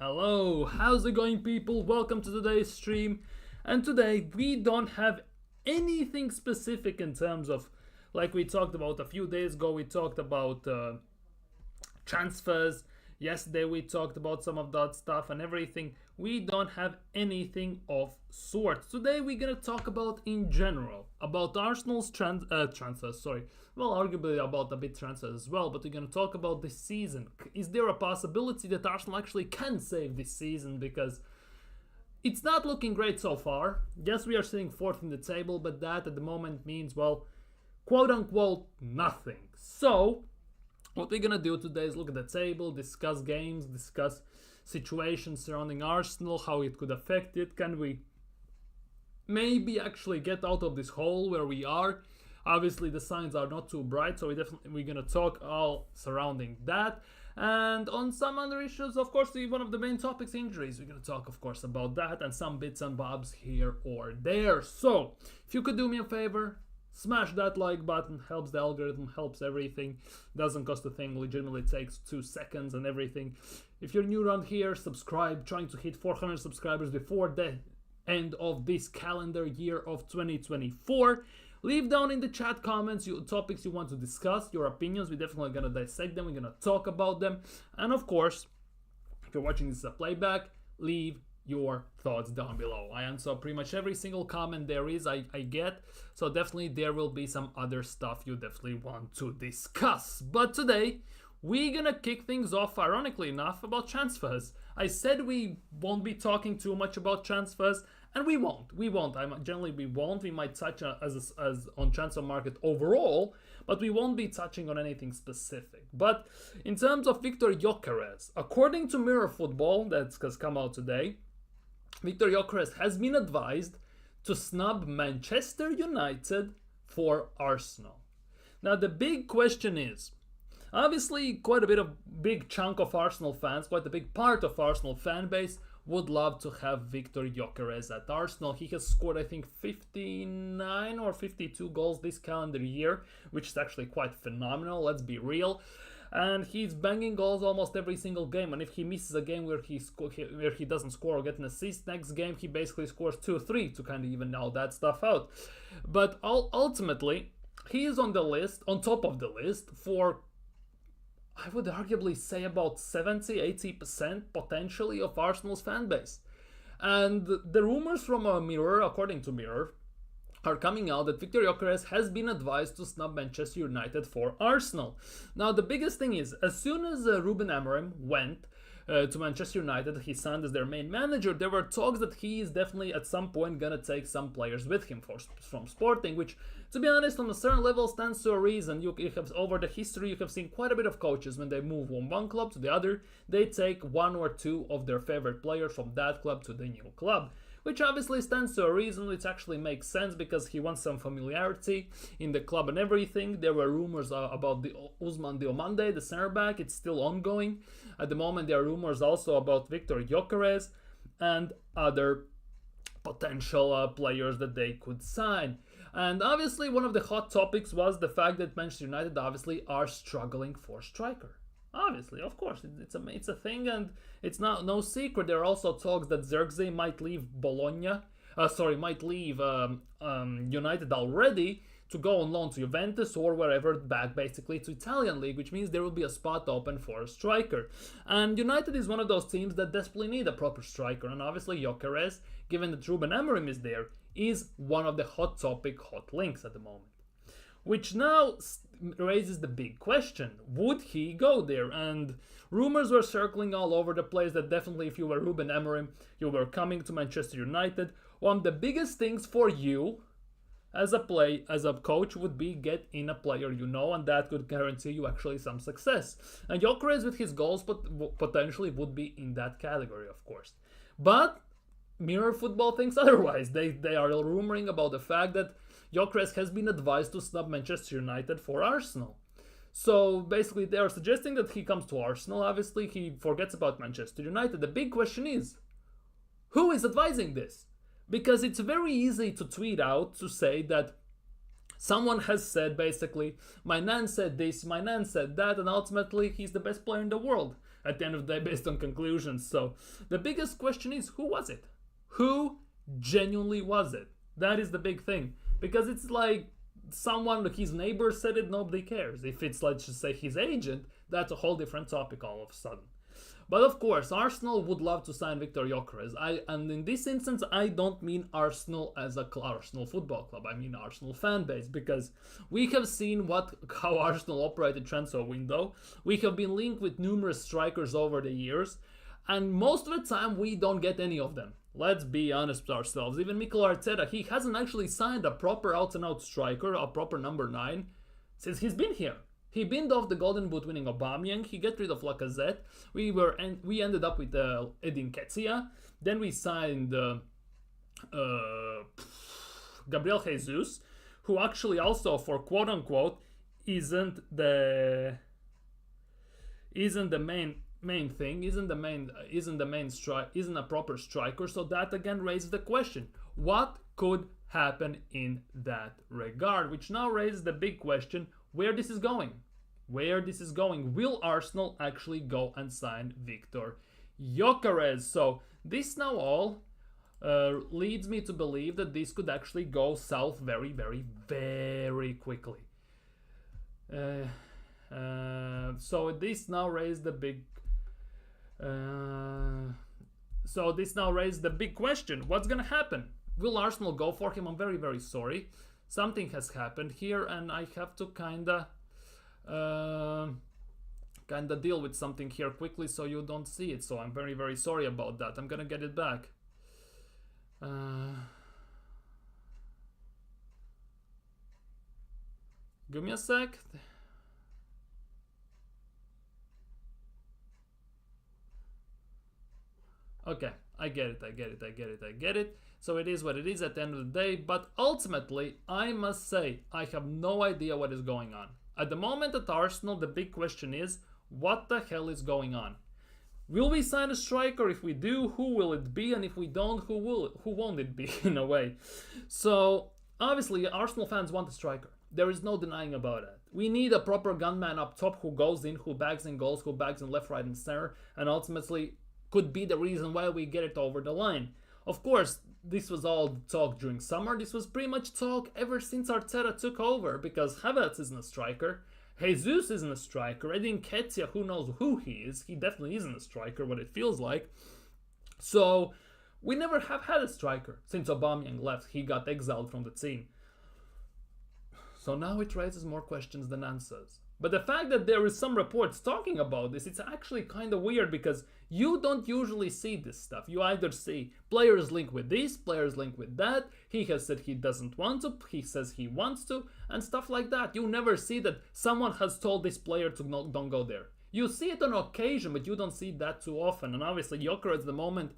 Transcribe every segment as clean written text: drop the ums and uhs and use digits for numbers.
Hello, how's it going, people? Welcome to today's stream. And today we don't have anything specific in terms of, like we talked about a few days ago, we talked about transfers. Yesterday we talked about some of that stuff and everything. We don't have anything of sorts. Today we're gonna talk about in general about Arsenal's transfers. Sorry, well, arguably about a bit transfers as well. But we're gonna talk about this season. Is there a possibility that Arsenal actually can save this season? Because it's not looking great so far. Yes, we are sitting fourth in the table, but that at the moment means, well, quote unquote, nothing. So what we're gonna do today is look at the table, discuss games, discuss situations surrounding Arsenal, how it could affect it. Can we maybe actually get out of this hole where we are? Obviously, the signs are not too bright, so we're gonna talk all surrounding that. And on some other issues, of course, one of the main topics, injuries. We're gonna talk, of course, about that and some bits and bobs here or there. So, if you could do me a favor, smash that like button, helps the algorithm, helps everything, doesn't cost a thing, legitimately takes 2 seconds and everything. If you're new around here, subscribe, trying to hit 400 subscribers before the end of this calendar year of 2024. Leave down in the chat comments topics you want to discuss, your opinions. We're definitely going to dissect them, we're going to talk about them. And of course, if you're watching this as a playback, leave your thoughts down below. I answer pretty much every single comment there is I get, so definitely there will be some other stuff you definitely want to discuss. But today we're gonna kick things off, ironically enough, about transfers. I said we won't be talking too much about transfers, and we won't. We won't. We might touch as on transfer market overall, but we won't be touching on anything specific. But in terms of Victor Gyökeres, according to Mirror Football, that has come out today, Victor Gyökeres has been advised to snub Manchester United for Arsenal. Now the big question is, obviously quite a big chunk of Arsenal fans, quite a big part of Arsenal fan base would love to have Victor Gyökeres at Arsenal. He has scored, I think, 59 or 52 goals this calendar year, which is actually quite phenomenal, let's be real. And he's banging goals almost every single game. And if he misses a game where he doesn't score or get an assist, next game he basically scores 2-3 to kind of even all that stuff out. But ultimately, he is on the list, on top of the list, for, I would arguably say, about 70-80% potentially of Arsenal's fan base. And the rumors from Mirror, according to Mirror, are coming out that Victor Gyökeres has been advised to snub Manchester United for Arsenal. Now the biggest thing is, as soon as Ruben Amorim went to Manchester United, he signed as their main manager, there were talks that he is definitely at some point gonna take some players with him from Sporting, which, to be honest, on a certain level stands to a reason. You have, over the history, you have seen quite a bit of coaches, when they move from one club to the other, they take one or two of their favorite players from that club to the new club. Which obviously stands to a reason, which actually makes sense because he wants some familiarity in the club and everything. There were rumors about the Ousmane Diomande, the center back. It's still ongoing. At the moment, there are rumors also about Victor Gyökeres and other potential players that they could sign. And obviously, one of the hot topics was the fact that Manchester United obviously are struggling for striker. Obviously, of course, it's a thing, and it's no secret. There are also talks that Zirkzee might leave might leave United already to go on loan to Juventus or wherever, back basically to Italian league, which means there will be a spot open for a striker. And United is one of those teams that desperately need a proper striker, and obviously Gyökeres, given that Ruben Amorim is there, is one of the hot links at the moment. Which now raises the big question, would he go there? And rumors were circling all over the place that definitely if you were Ruben Amorim, you were coming to Manchester United, one of the biggest things for you as a coach would be get in a player you know, and that could guarantee you actually some success. And Gyökeres with his goals potentially would be in that category, of course. But Mirror Football thinks otherwise. They are rumoring about the fact that Gyökeres has been advised to snub Manchester United for Arsenal. So basically they are suggesting that he comes to Arsenal. Obviously he forgets about Manchester United. The big question is, who is advising this? Because it's very easy to tweet out to say that someone has said basically, my nan said this, my nan said that, and ultimately he's the best player in the world. at the end of the day based on conclusions. So the biggest question is, who was it? Who genuinely was it? That is the big thing. Because it's like someone, his neighbor said it, nobody cares. If it's, let's just say, his agent, that's a whole different topic all of a sudden. But of course, Arsenal would love to sign Victor Gyökeres. And in this instance, I don't mean Arsenal as a Arsenal football club. I mean Arsenal fan base, because we have seen how Arsenal operated transfer window. We have been linked with numerous strikers over the years, and most of the time we don't get any of them. Let's be honest with ourselves. Even Mikel Arteta, he hasn't actually signed a proper out-and-out striker, a proper number 9, since he's been here. He binned off the Golden Boot winning Aubameyang. He got rid of Lacazette. We ended up with Edin Nketiah. Then we signed Gabriel Jesus, who actually also, for quote unquote, isn't the main thing, isn't a proper striker. So that again raises the question: what could happen in that regard? Which now raises the big question: where this is going. Will Arsenal actually go and sign Victor Gyökeres? So this now all leads me to believe that this could actually go south very, very, very quickly. So this now raised the big question: what's gonna happen? Will Arsenal go for him? I'm very, very sorry. Something has happened here, and I have to kinda deal with something here quickly so you don't see it. So I'm very, very sorry about that. I'm gonna get it back. Give me a sec. Okay, I get it. So it is what it is at the end of the day, but ultimately, I must say, I have no idea what is going on. At the moment at Arsenal, the big question is, what the hell is going on? Will we sign a striker? If we do, who will it be? And if we don't, who won't it be, in a way? So, obviously, Arsenal fans want a striker. There is no denying about it. We need a proper gunman up top who goes in, who bags in goals, who bags in left, right, and center, and ultimately could be the reason why we get it over the line. Of course, this was all talk during summer. This was pretty much talk ever since Arteta took over, because Havertz isn't a striker, Jesus isn't a striker, Edin Nketiah, who knows who he is. He definitely isn't a striker, what it feels like. So, we never have had a striker since Aubameyang left. He got exiled from the team. So now it raises more questions than answers. But the fact that there is some reports talking about this, it's actually kind of weird, because you don't usually see this stuff. You either see players linked with this, players linked with that, he has said he doesn't want to, he says he wants to, and stuff like that. You never see that someone has told this player to don't go there. You see it on occasion, but you don't see that too often. And obviously Gyökeres at the moment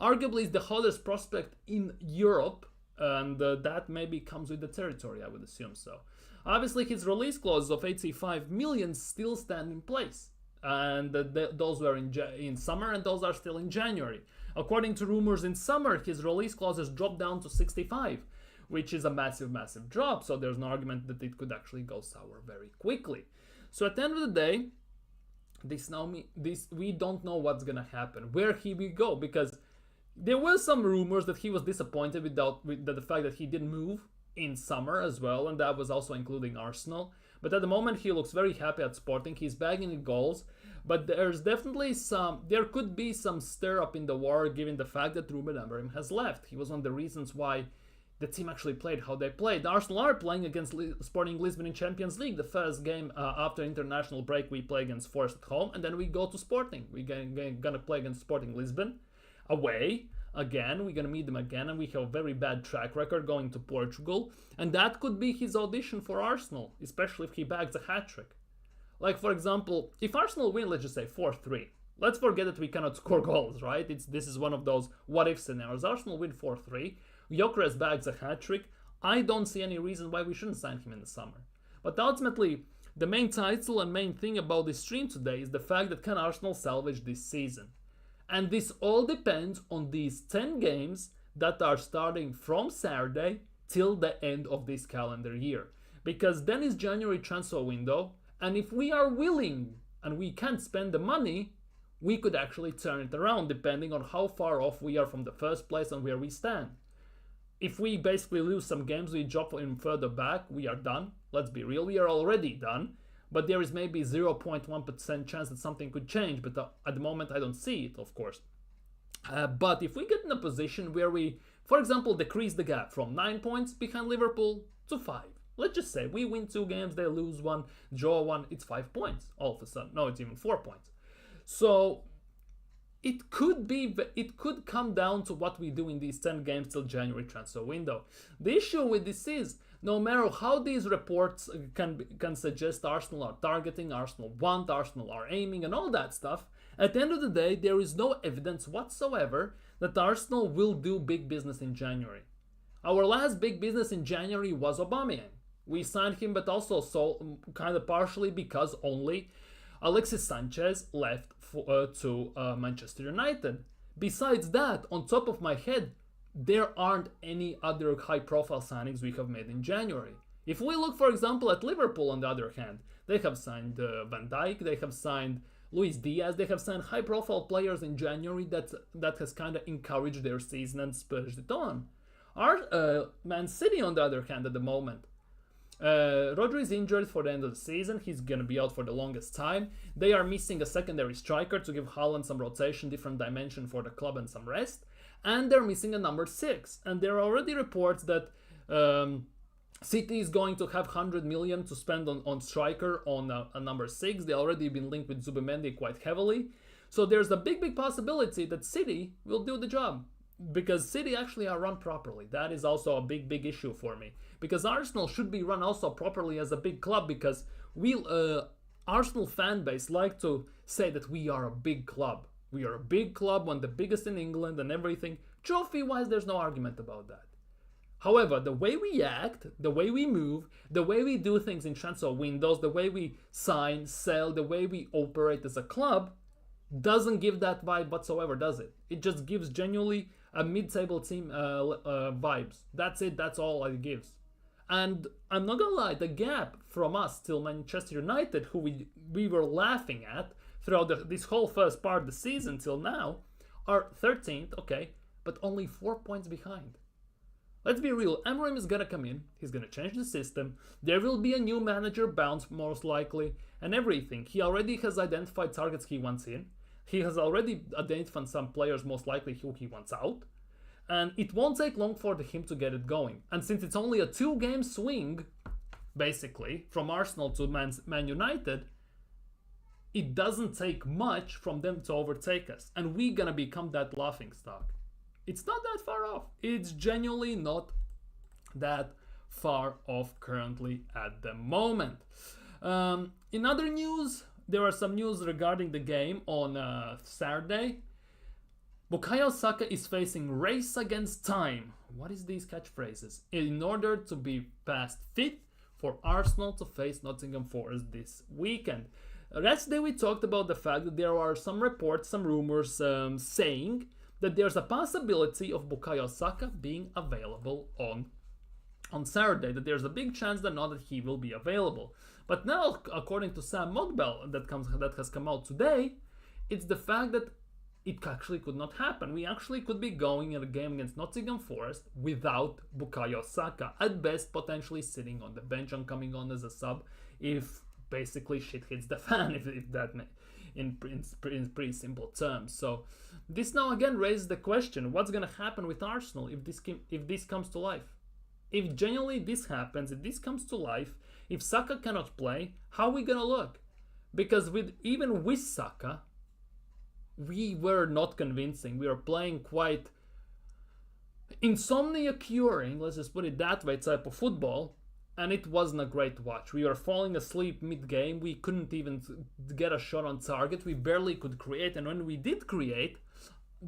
arguably is the hottest prospect in Europe, and that maybe comes with the territory, I would assume so. Obviously, his release clauses of 85 million still stand in place, and those were in summer, and those are still in January. According to rumors, in summer, his release clauses dropped down to 65, which is a massive, massive drop, so there's an argument that it could actually go sour very quickly. So at the end of the day, we don't know what's gonna happen, where he will go, because there were some rumors that he was disappointed with the fact that he didn't move in summer as well, and that was also including Arsenal. But at the moment he looks very happy at Sporting. He's bagging in goals, but there could be some stir up in the war given the fact that Ruben Amorim has left. He was one of the reasons why the team actually played how they played. Arsenal are playing against Sporting Lisbon in Champions League. The first game after international break, we play against Forest at home, and then we go to Sporting. We're gonna play against Sporting Lisbon away. Again, we're going to meet them again, and we have a very bad track record going to Portugal, and that could be his audition for Arsenal, especially if he bags a hat-trick. Like, for example, if Arsenal win, let's just say 4-3, let's forget that we cannot score goals, right? This is one of those what-if scenarios. Arsenal win 4-3, Gyökeres bags a hat-trick, I don't see any reason why we shouldn't sign him in the summer. But ultimately, the main title and main thing about this stream today is the fact that can Arsenal salvage this season? And this all depends on these 10 games that are starting from Saturday till the end of this calendar year. Because then is January transfer window, and if we are willing and we can't spend the money, we could actually turn it around depending on how far off we are from the first place and where we stand. If we basically lose some games, we drop in further back, we are done. Let's be real, we are already done. But there is maybe 0.1% chance that something could change, but at the moment I don't see it, of course. But if we get in a position where we, for example, decrease the gap from 9 points behind Liverpool to 5. Let's just say we win 2 games, they lose 1, draw 1, it's 5 points all of a sudden. No, it's even 4 points. So it could come down to what we do in these 10 games till January transfer window. The issue with this is, no matter how these reports can suggest Arsenal are targeting, Arsenal want, Arsenal are aiming and all that stuff, at the end of the day, there is no evidence whatsoever that Arsenal will do big business in January. Our last big business in January was Aubameyang. We signed him, but also kind of partially because only Alexis Sanchez left to Manchester United. Besides that, on top of my head, there aren't any other high-profile signings we have made in January. If we look, for example, at Liverpool, on the other hand, they have signed Van Dijk, they have signed Luis Diaz, they have signed high-profile players in January that has kind of encouraged their season and spurred it on. Our Man City, on the other hand, at the moment, Rodri is injured for the end of the season. He's going to be out for the longest time. They are missing a secondary striker to give Haaland some rotation, different dimension for the club and some rest. And they're missing a number 6. And there are already reports that City is going to have 100 million to spend on striker on a number 6. They already been linked with Zubimendi quite heavily. So there's a big possibility that City will do the job. Because City actually are run properly. That is also a big issue for me. Because Arsenal should be run also properly as a big club, because we Arsenal fan base like to say that we are a big club. We are a big club, one of the biggest in England and everything. Trophy-wise, there's no argument about that. However, the way we act, the way we move, the way we do things in transfer windows, the way we sign, sell, the way we operate as a club, doesn't give that vibe whatsoever, does it? It just gives genuinely a mid-table team vibes. That's it, that's all it gives. And I'm not gonna lie, the gap from us till Manchester United, who we were laughing at throughout this whole first part of the season till now, are 13th, okay, but only 4 points behind. Let's be real, Amorim is gonna come in, he's gonna change the system, there will be a new manager bounce most likely, and everything. He already has identified targets he wants in, he has already identified some players most likely who he wants out, and it won't take long for him to get it going. And since it's only a 2-game swing, basically, from Arsenal to Man United, it doesn't take much from them to overtake us, and we're gonna become that laughing stock. It's not that far off. It's genuinely not that far off currently at the moment. In other news, there are some news regarding the game on Saturday. Bukayo Saka is facing race against time. What is these catchphrases? In order to be past fit for Arsenal to face Nottingham Forest this weekend. Yesterday we talked about the fact that there are some reports, some rumors saying that there's a possibility of Bukayo Saka being available on Saturday, that there's a big chance that he will be available. But now, according to Sam Mogbel that has come out today, it's the fact that it actually could not happen. We actually could be going in a game against Nottingham Forest without Bukayo Saka. At best, potentially sitting on the bench and coming on as a sub if basically shit hits the fan, if that in pretty simple terms. So this now again raises the question, what's going to happen with Arsenal if this comes to life? If genuinely this happens, if this comes to life, if Saka cannot play, how are we going to look? Because even with Saka, we were not convincing. We were playing quite insomnia curing, let's just put it that way, type of football, and it wasn't a great watch. We were falling asleep mid-game. We couldn't even get a shot on target. We barely could create, and when we did create,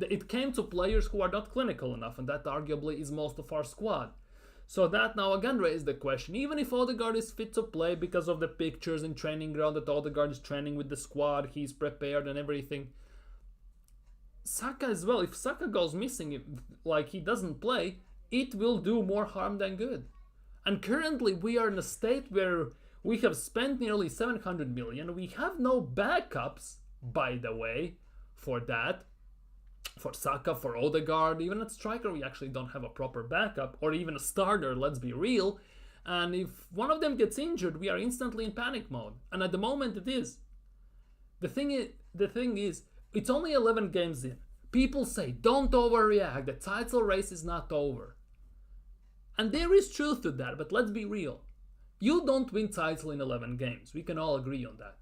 it came to players who are not clinical enough, and that arguably is most of our squad. So that now again raised the question, even if Odegaard is fit to play because of the pictures in training ground that Odegaard is training with the squad, he's prepared and everything, Saka as well, if Saka goes missing, like he doesn't play, it will do more harm than good. And currently we are in a state where we have spent nearly 700 million, we have no backups, by the way, for that. For Saka, for Odegaard, even at striker, we actually don't have a proper backup or even a starter, let's be real. And if one of them gets injured, we are instantly in panic mode. And at the moment it is. The thing is, it's only 11 games in. People say, don't overreact, the title race is not over. And there is truth to that, but let's be real. You don't win title in 11 games. We can all agree on that.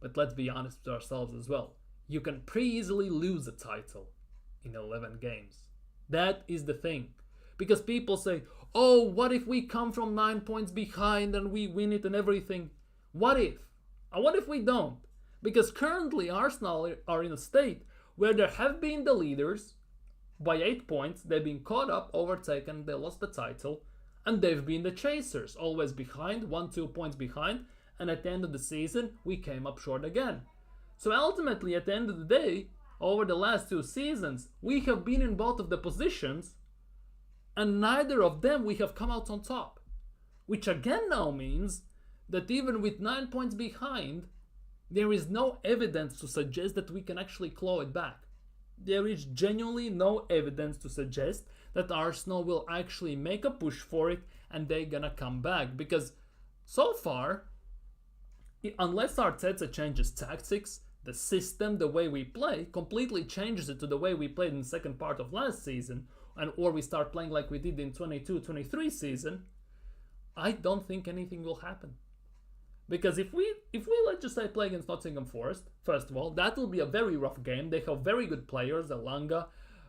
But let's be honest with ourselves as well. You can pretty easily lose a title in 11 games. That is the thing. Because people say, oh, what if we come from 9 points behind and we win it and everything? What if? And what if we don't? Because currently Arsenal are in a state where they have been the leaders by 8 points, they've been caught up, overtaken, they lost the title, and they've been the chasers, always behind, 1-2 points behind, and at the end of the season, we came up short again. So ultimately, at the end of the day, over the last 2 seasons, we have been in both of the positions, and neither of them we have come out on top. Which again now means that even with 9 points behind, there is no evidence to suggest that we can actually claw it back. There is genuinely no evidence to suggest that Arsenal will actually make a push for it and they're gonna come back. Because so far, unless Arteta changes tactics, the system, the way we play, completely changes it to the way we played in the second part of last season, or we start playing like we did in 22-23 season, I don't think anything will happen. Because if we let's just say play against Nottingham Forest, first of all, that will be a very rough game. They have very good players, Elanga,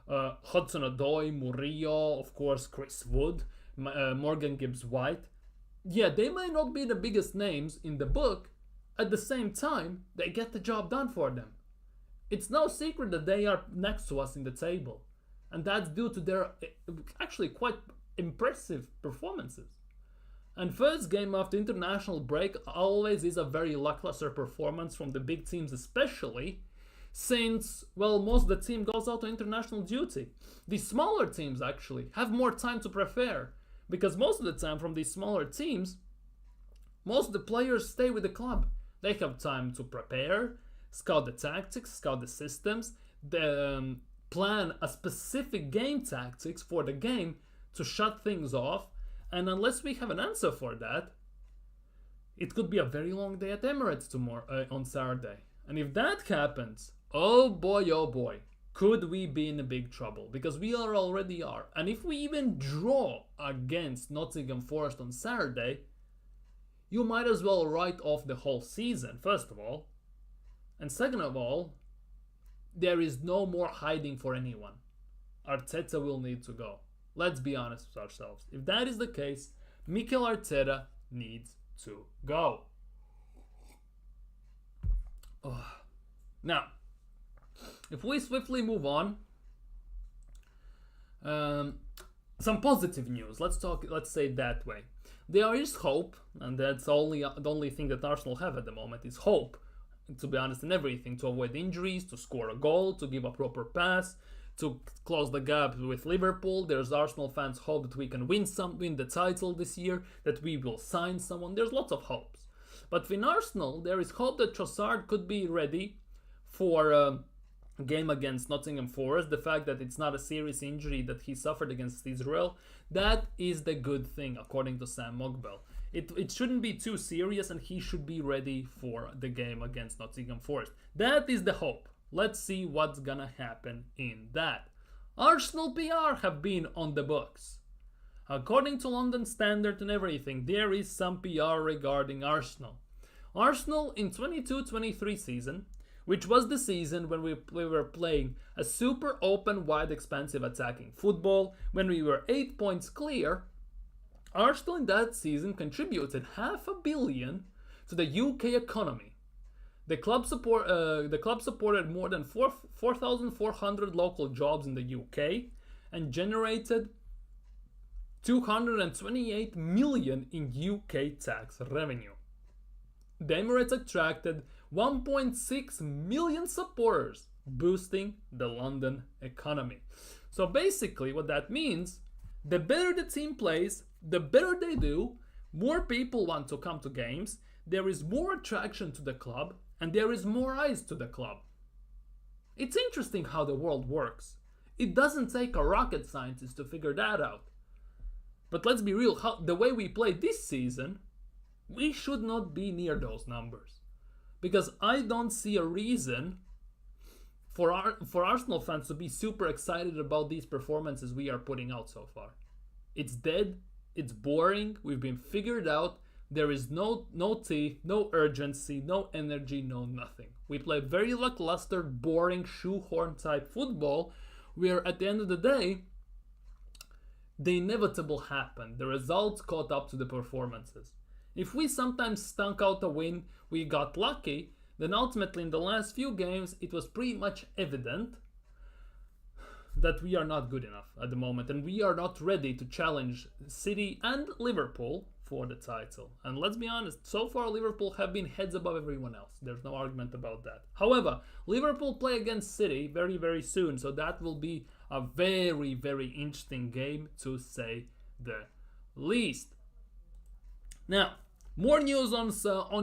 Hudson-Odoi, Murillo, of course Chris Wood, Morgan Gibbs-White. Yeah, they may not be the biggest names in the book. At the same time, they get the job done for them. It's no secret that they are next to us in the table. And that's due to their actually quite impressive performances. And first game after international break always is a very lackluster performance from the big teams, especially since, well, most of the team goes out on international duty. The smaller teams actually have more time to prepare, because most of the time from these smaller teams, most of the players stay with the club. They have time to prepare, scout the tactics, scout the systems, plan a specific game tactics for the game to shut things off. And unless we have an answer for that, it could be a very long day at Emirates tomorrow on Saturday. And if that happens, oh boy, could we be in a big trouble? Because we already are. And if we even draw against Nottingham Forest on Saturday, you might as well write off the whole season, first of all. And second of all, there is no more hiding for anyone. Arteta will need to go. Let's be honest with ourselves. If that is the case, Mikel Arteta needs to go. Oh. Now, if we swiftly move on, some positive news. Let's say it that way. There is hope, and that's the only thing that Arsenal have at the moment is hope. To be honest, in everything, to avoid injuries, to score a goal, to give a proper pass, to close the gap with Liverpool. There's Arsenal fans' hope that we can win the title this year, that we will sign someone. There's lots of hopes. But in Arsenal, there is hope that Trossard could be ready for a game against Nottingham Forest. The fact that it's not a serious injury that he suffered against Israel, that is the good thing, according to Sam Mogbel. It shouldn't be too serious, and he should be ready for the game against Nottingham Forest. That is the hope. Let's see what's gonna happen in that. Arsenal PR have been on the books. According to London Standard and everything, there is some PR regarding Arsenal. Arsenal in 22-23 season, which was the season when we were playing a super open, wide, expansive attacking football, when we were 8 points clear, Arsenal in that season contributed $500 million to the UK economy. The club supported more than 4,400 local jobs in the UK and generated 228 million in UK tax revenue. The Emirates attracted 1.6 million supporters, boosting the London economy. So basically what that means, the better the team plays, the better they do, more people want to come to games, there is more attraction to the club, and there is more eyes to the club. It's interesting how the world works. It doesn't take a rocket scientist to figure that out. But let's be real, the way we played this season, we should not be near those numbers. Because I don't see a reason for Arsenal fans to be super excited about these performances we are putting out so far. It's dead, it's boring, we've been figured out, there is no teeth, no urgency, no energy, no nothing. We play very lackluster, boring, shoehorn type football where at the end of the day, the inevitable happened. The results caught up to the performances. If we sometimes stunk out a win, we got lucky, then ultimately in the last few games it was pretty much evident that we are not good enough at the moment and we are not ready to challenge City and Liverpool for the title. And let's be honest, so far Liverpool have been heads above everyone else. There's no argument about that. However, Liverpool play against City very, very soon, so that will be a very, very interesting game to say the least. Now, more news on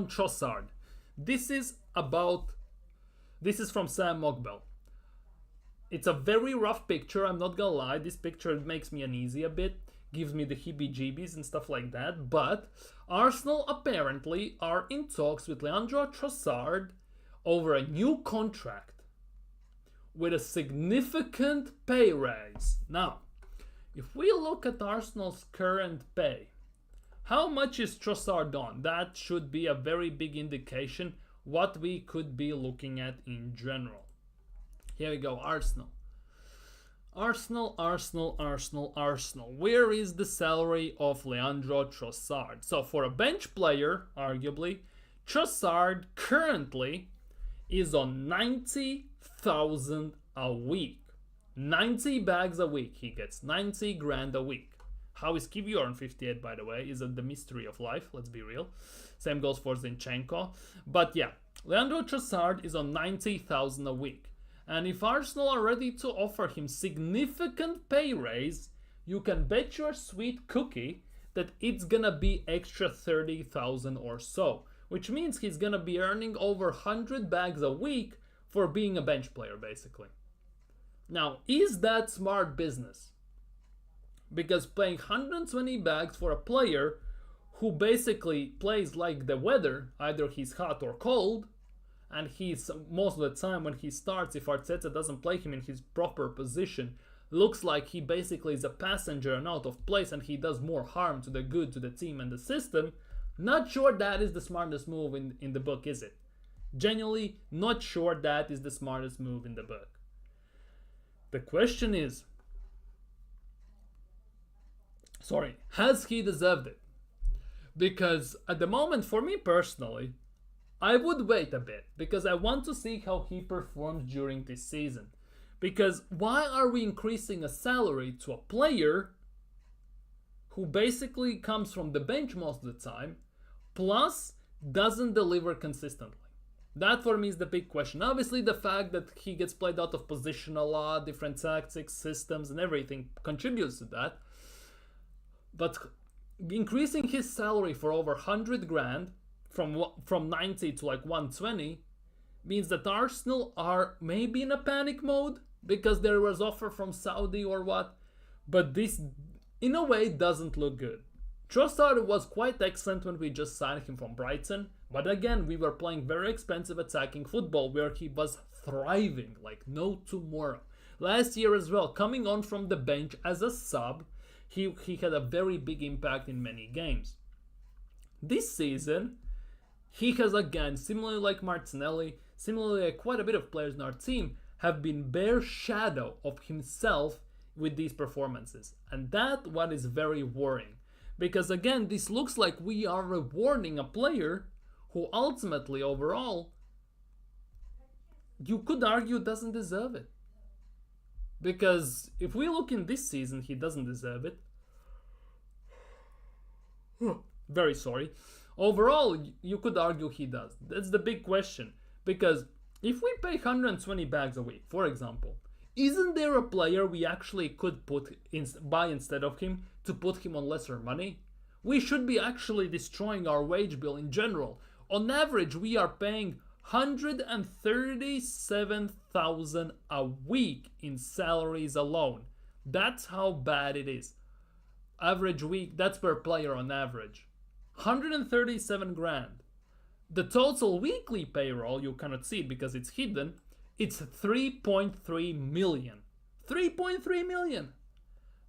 Trossard. This is from Sam Mokbel. It's a very rough picture, I'm not gonna lie. This picture makes me uneasy a bit, gives me the heebie-jeebies and stuff like that. But Arsenal apparently are in talks with Leandro Trossard over a new contract with a significant pay raise. Now, if we look at Arsenal's current pay, how much is Trossard on? That should be a very big indication what we could be looking at in general. Here we go, Arsenal. Arsenal. Where is the salary of Leandro Trossard? So for a bench player, arguably, Trossard currently is on 90,000 a week. 90 bags a week he gets. 90 grand a week. How is Kivior on 58, by the way, is the mystery of life, let's be real. Same goes for Zinchenko. But yeah, Leandro Trossard is on 90,000 a week. And if Arsenal are ready to offer him significant pay raise, you can bet your sweet cookie that it's gonna be extra 30,000 or so. Which means he's gonna be earning over 100 bags a week for being a bench player, basically. Now, is that smart business? Because paying 120 bags for a player who basically plays like the weather, either he's hot or cold, and he's most of the time when he starts, if Arteta doesn't play him in his proper position, looks like he basically is a passenger and out of place and he does more harm to the good, to the team and the system. Not sure that is the smartest move in the book, is it? Genuinely not sure that is the smartest move in the book. The question is, has he deserved it? Because at the moment, for me personally, I would wait a bit because I want to see how he performs during this season. Because why are we increasing a salary to a player who basically comes from the bench most of the time, plus doesn't deliver consistently? That for me is the big question. Obviously the fact that he gets played out of position a lot, different tactics, systems and everything contributes to that. But increasing his salary for over 100 grand from 90 to like 120 means that Arsenal are maybe in a panic mode because there was offer from Saudi or what, but this in a way doesn't look good. Trossard was quite excellent when we just signed him from Brighton, but again we were playing very expensive attacking football where he was thriving like no tomorrow. Last year as well, coming on from the bench as a sub, he had a very big impact in many games. This season, he has again, similarly like Martinelli, similarly like quite a bit of players in our team, have been bare shadow of himself with these performances. And that what is very worrying. Because again, this looks like we are rewarding a player who ultimately, overall, you could argue doesn't deserve it. Because if we look in this season, he doesn't deserve it. Very sorry. Overall, you could argue he does. That's the big question. Because if we pay 120 bags a week, for example, isn't there a player we actually could buy instead of him to put him on lesser money? We should be actually destroying our wage bill in general. On average, we are paying 137,000 a week in salaries alone. That's how bad it is. Average week, that's per player on average. 137 grand. The total weekly payroll, you cannot see it because it's hidden, it's 3.3 million. 3.3 million.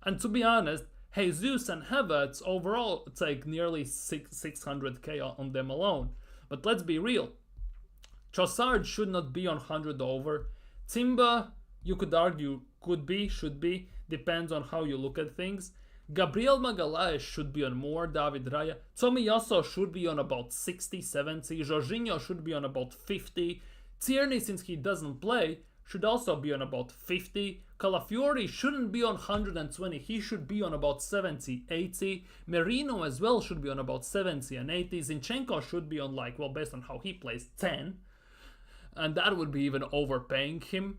And to be honest, Jesus and Havertz overall take nearly 600k on them alone. But let's be real. Trossard should not be on 100 over. Timber, you could argue, could be, should be, depends on how you look at things. Gabriel Magalhaes should be on more, David Raya. Tomiyasu should be on about 60, 70. Jorginho should be on about 50. Tierney, since he doesn't play, should also be on about 50. Calafiori shouldn't be on 120, he should be on about 70, 80. Merino as well should be on about 70 and 80. Zinchenko should be on, like, well, based on how he plays, 10. And that would be even overpaying him.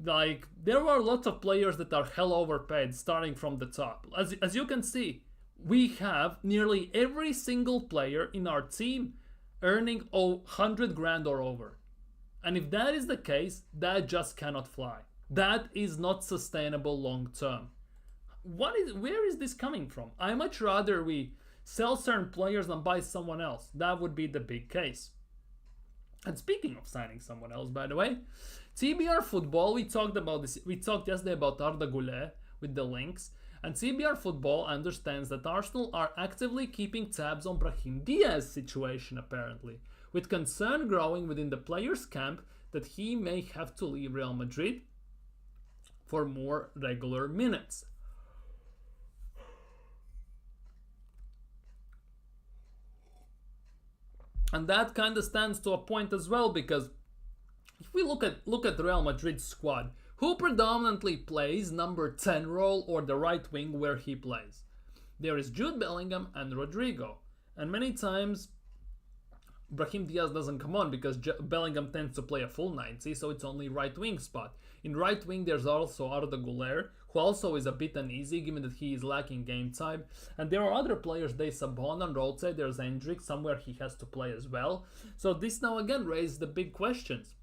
Like, there are lots of players that are hell overpaid starting from the top. As you can see, we have nearly every single player in our team earning 100 grand or over. And if that is the case, that just cannot fly. That is not sustainable long term. Where is this coming from? I much rather we sell certain players than buy someone else. That would be the big case. And speaking of signing someone else, by the way, TBR Football, we talked about this. We talked yesterday about Arda Güler with the links. And TBR Football understands that Arsenal are actively keeping tabs on Brahim Diaz's situation, apparently, with concern growing within the player's camp that he may have to leave Real Madrid for more regular minutes. And that kind of stands to a point as well, because if we look at the Real Madrid squad, who predominantly plays number 10 role or the right wing where he plays? There is Jude Bellingham and Rodrigo. And many times Brahim Diaz doesn't come on because Bellingham tends to play a full 90, so it's only right wing spot. In right wing there's also Arda Güler, who also is a bit uneasy given that he is lacking game time. And there are other players, they sub on and rotate. There's Hendrik, somewhere he has to play as well. So this now again raises the big questions.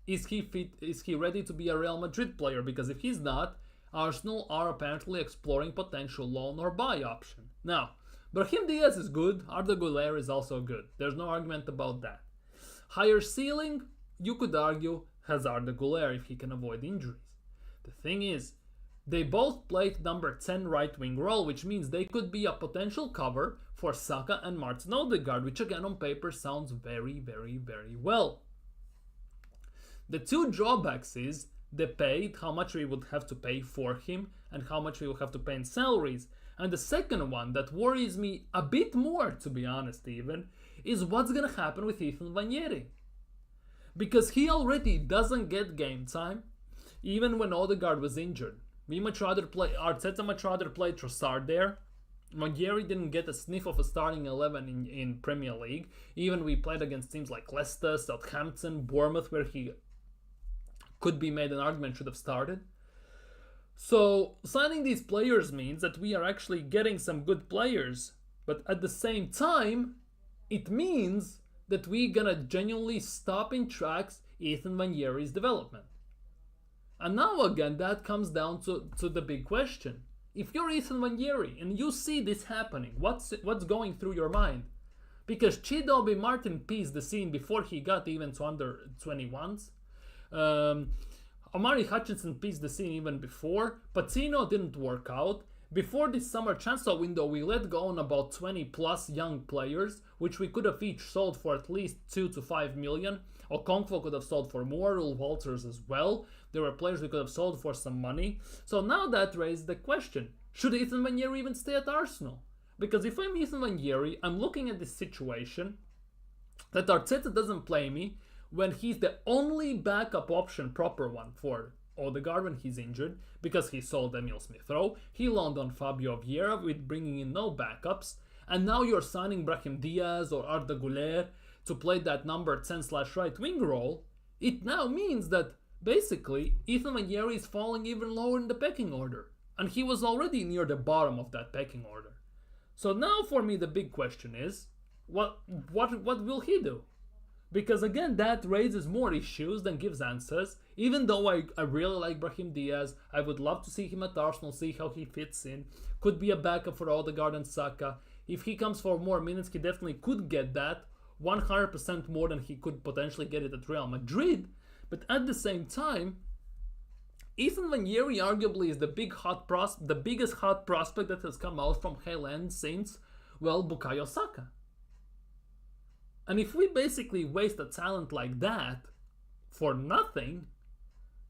Is he fit? Is he ready to be a Real Madrid player? Because if he's not, Arsenal are apparently exploring potential loan or buy option. Now, Brahim Diaz is good, Arda Güler is also good. There's no argument about that. Higher ceiling, you could argue, has Arda Güler if he can avoid injuries. The thing is, they both played number 10 right wing role, which means they could be a potential cover for Saka and Martin Odegaard, which again on paper sounds very, very, very well. The two drawbacks is the pay, how much we would have to pay for him and how much we will have to pay in salaries. And the second one that worries me a bit more, to be honest even, is what's going to happen with Ethan Vanieri. Because he already doesn't get game time, even when Odegaard was injured. Arteta much rather play Trossard there. Vanieri didn't get a sniff of a starting 11 in Premier League. Even we played against teams like Leicester, Southampton, Bournemouth, where he could be made an argument should have started. So signing these players means that we are actually getting some good players, but at the same time, it means that we're gonna genuinely stop in tracks Ethan Vanieri's development. And now again, that comes down to the big question. If you're Ethan Vanieri and you see this happening, what's going through your mind? Because Chidobe Martin pieced the scene before he got even to under 21s. Omari Hutchinson pieced the scene even before. Patino didn't work out. Before this summer transfer window, we let go on about 20 plus young players, which we could have each sold for at least 2 to 5 million. Okonkwo could have sold for more, Ulf Walters as well. There were players we could have sold for some money. So now that raises the question, should Ethan Vanieri even stay at Arsenal? Because if I'm Ethan Vanieri, I'm looking at this situation that Arteta doesn't play me when he's the only backup option, proper one, for Odegaard when he's injured, because he sold Emil Smith-Rowe. He loaned on Fabio Vieira with bringing in no backups. And now you're signing Brahim Diaz or Arda Güler to play that number 10/right wing role. It now means that basically Ethan Vanieri is falling even lower in the pecking order. And he was already near the bottom of that pecking order. So now for me the big question is, what will he do? Because again, that raises more issues than gives answers. Even though I really like Brahim Diaz, I would love to see him at Arsenal, see how he fits in. Could be a backup for Odegaard and Saka. If he comes for more minutes, he definitely could get that 100% more than he could potentially get it at Real Madrid. But at the same time, Ethan Vanieri arguably is the biggest hot prospect that has come out from Hale End since, well, Bukayo Saka. And if we basically waste a talent like that for nothing,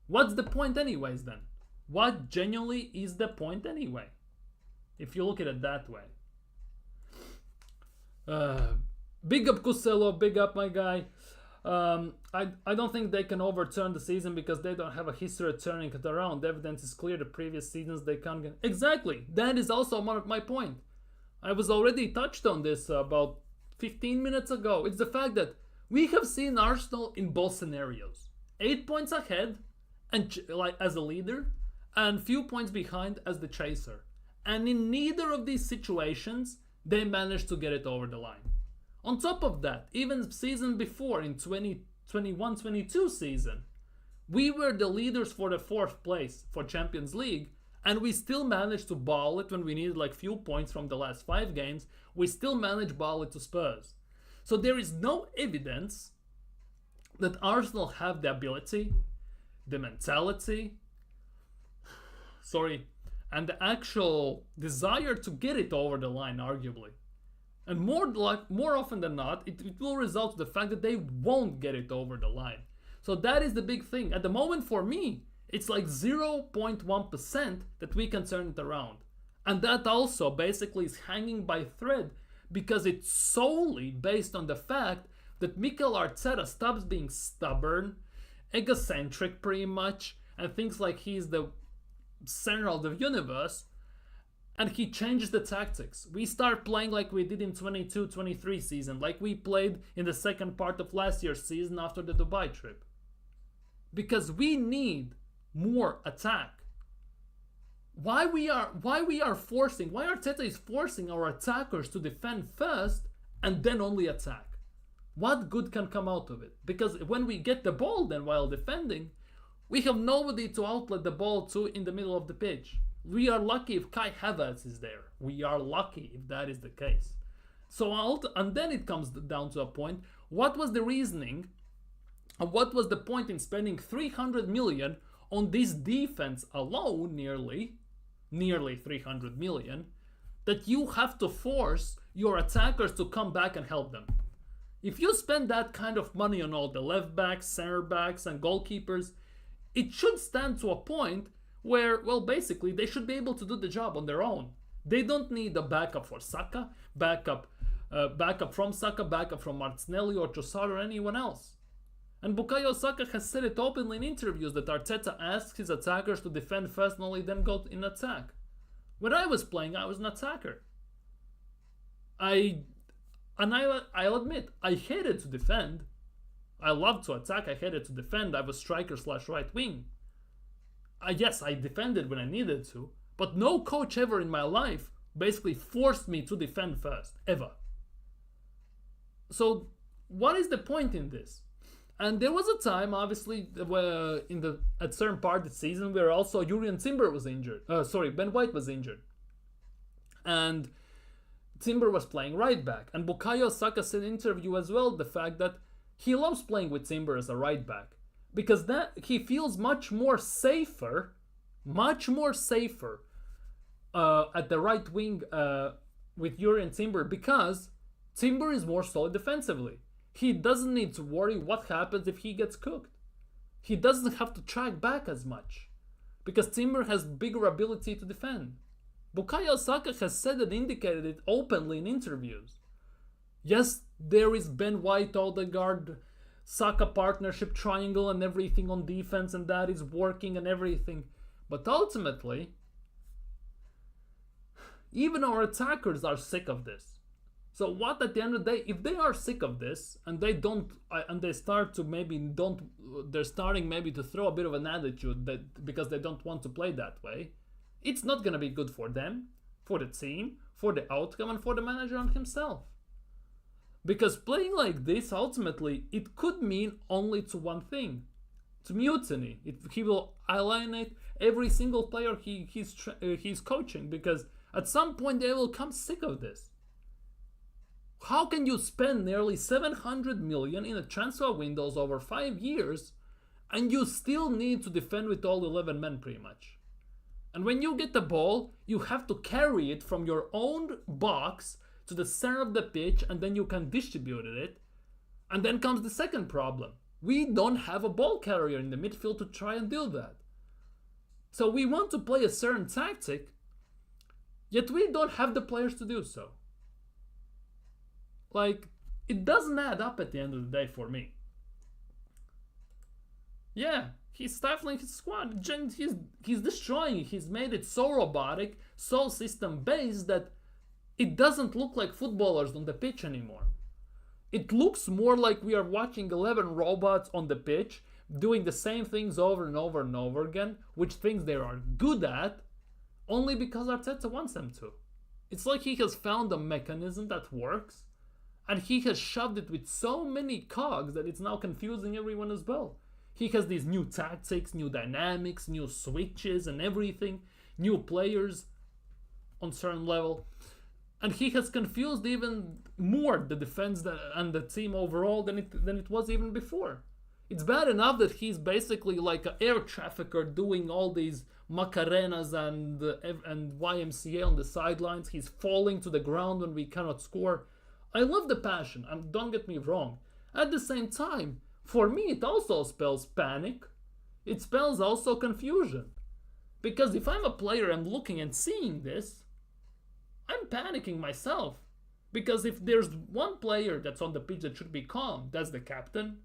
what's the point anyways then? What genuinely is the point anyway? If you look at it that way. Big up Cuselo, big up my guy. I don't think they can overturn the season because they don't have a history of turning it around. The evidence is clear. The previous seasons they can't get... Exactly. That is also my point. I was already touched on this about 15 minutes ago. It's the fact that we have seen Arsenal in both scenarios. 8 points ahead and like as a leader, and few points behind as the chaser. And in neither of these situations, they managed to get it over the line. On top of that, even season before, in 2021-22 season, we were the leaders for the 4th place for Champions League, and we still managed to ball it when we needed like few points from the last 5 games. We still managed to ball it to Spurs. So there is no evidence that Arsenal have the ability, the mentality, and the actual desire to get it over the line, arguably. And more often than not, it will result in the fact that they won't get it over the line. So that is the big thing. At the moment, for me, it's like 0.1% that we can turn it around. And that also basically is hanging by thread because it's solely based on the fact that Mikel Arteta stops being stubborn, egocentric pretty much, and thinks like he's the center of the universe, and he changes the tactics. We start playing like we did in 22-23 season, like we played in the second part of last year's season after the Dubai trip. Because we need more attack. Why Arteta is forcing our attackers to defend first and then only attack? What good can come out of it? Because when we get the ball then while defending, we have nobody to outlet the ball to in the middle of the pitch. We are lucky if Kai Havertz is there. We are lucky if that is the case. And then it comes down to a point. What was the reasoning? What was the point in spending 300 million on this defense alone, nearly 300 million, that you have to force your attackers to come back and help them? If you spend that kind of money on all the left backs, center backs, and goalkeepers, it should stand to a point where, well, basically, they should be able to do the job on their own. They don't need a backup for Saka, backup from Saka, backup from Martinelli or Trossard or anyone else. And Bukayo Saka has said it openly in interviews that Arteta asks his attackers to defend first and only then go in attack. When I was playing, I was an attacker. I'll admit, I hated to defend. I loved to attack, I hated to defend. I was striker/right wing. Yes, I defended when I needed to, but no coach ever in my life basically forced me to defend first, ever. So what is the point in this? And there was a time, obviously, where at certain part of the season where also Jurrien Timber was injured. Ben White was injured. And Timber was playing right back. And Bukayo Saka said in an interview as well the fact that he loves playing with Timber as a right back. Because that he feels much more safer at the right wing with Jurrien Timber, because Timber is more solid defensively. He doesn't need to worry what happens if he gets cooked. He doesn't have to track back as much because Timber has bigger ability to defend. Bukayo Saka has said and indicated it openly in interviews. Yes, there is Ben White, Odegaard, Saka partnership triangle and everything on defense, and that is working and everything. But ultimately, even our attackers are sick of this. So what at the end of the day, if they are sick of this and they're starting maybe to throw a bit of an attitude that because they don't want to play that way, it's not going to be good for them, for the team, for the outcome, and for the manager and himself. Because playing like this, ultimately, it could mean only to one thing. To mutiny. He will alienate every single player he's coaching, because at some point they will come sick of this. How can you spend nearly 700 million in a transfer windows over 5 years and you still need to defend with all 11 men pretty much? And when you get the ball, you have to carry it from your own box to the center of the pitch, and then you can distribute it. And then comes the second problem. We don't have a ball carrier in the midfield to try and do that. So we want to play a certain tactic, yet we don't have the players to do so. Like, it doesn't add up at the end of the day for me. Yeah, he's stifling his squad. He's destroying it. He's made it so robotic, so system-based that it doesn't look like footballers on the pitch anymore. It looks more like we are watching 11 robots on the pitch doing the same things over and over and over again, which things they are good at, only because Arteta wants them to. It's like he has found a mechanism that works, and he has shoved it with so many cogs that it's now confusing everyone as well. He has these new tactics, new dynamics, new switches and everything, new players on certain level. And he has confused even more the defense and the team overall than it was even before. It's bad enough that he's basically like an air trafficker doing all these Macarenas and YMCA on the sidelines. He's falling to the ground when we cannot score. I love the passion, and don't get me wrong. At the same time, for me it also spells panic. It spells also confusion. Because if I'm a player and looking and seeing this, I'm panicking myself. Because if there's one player that's on the pitch that should be calm, that's the captain,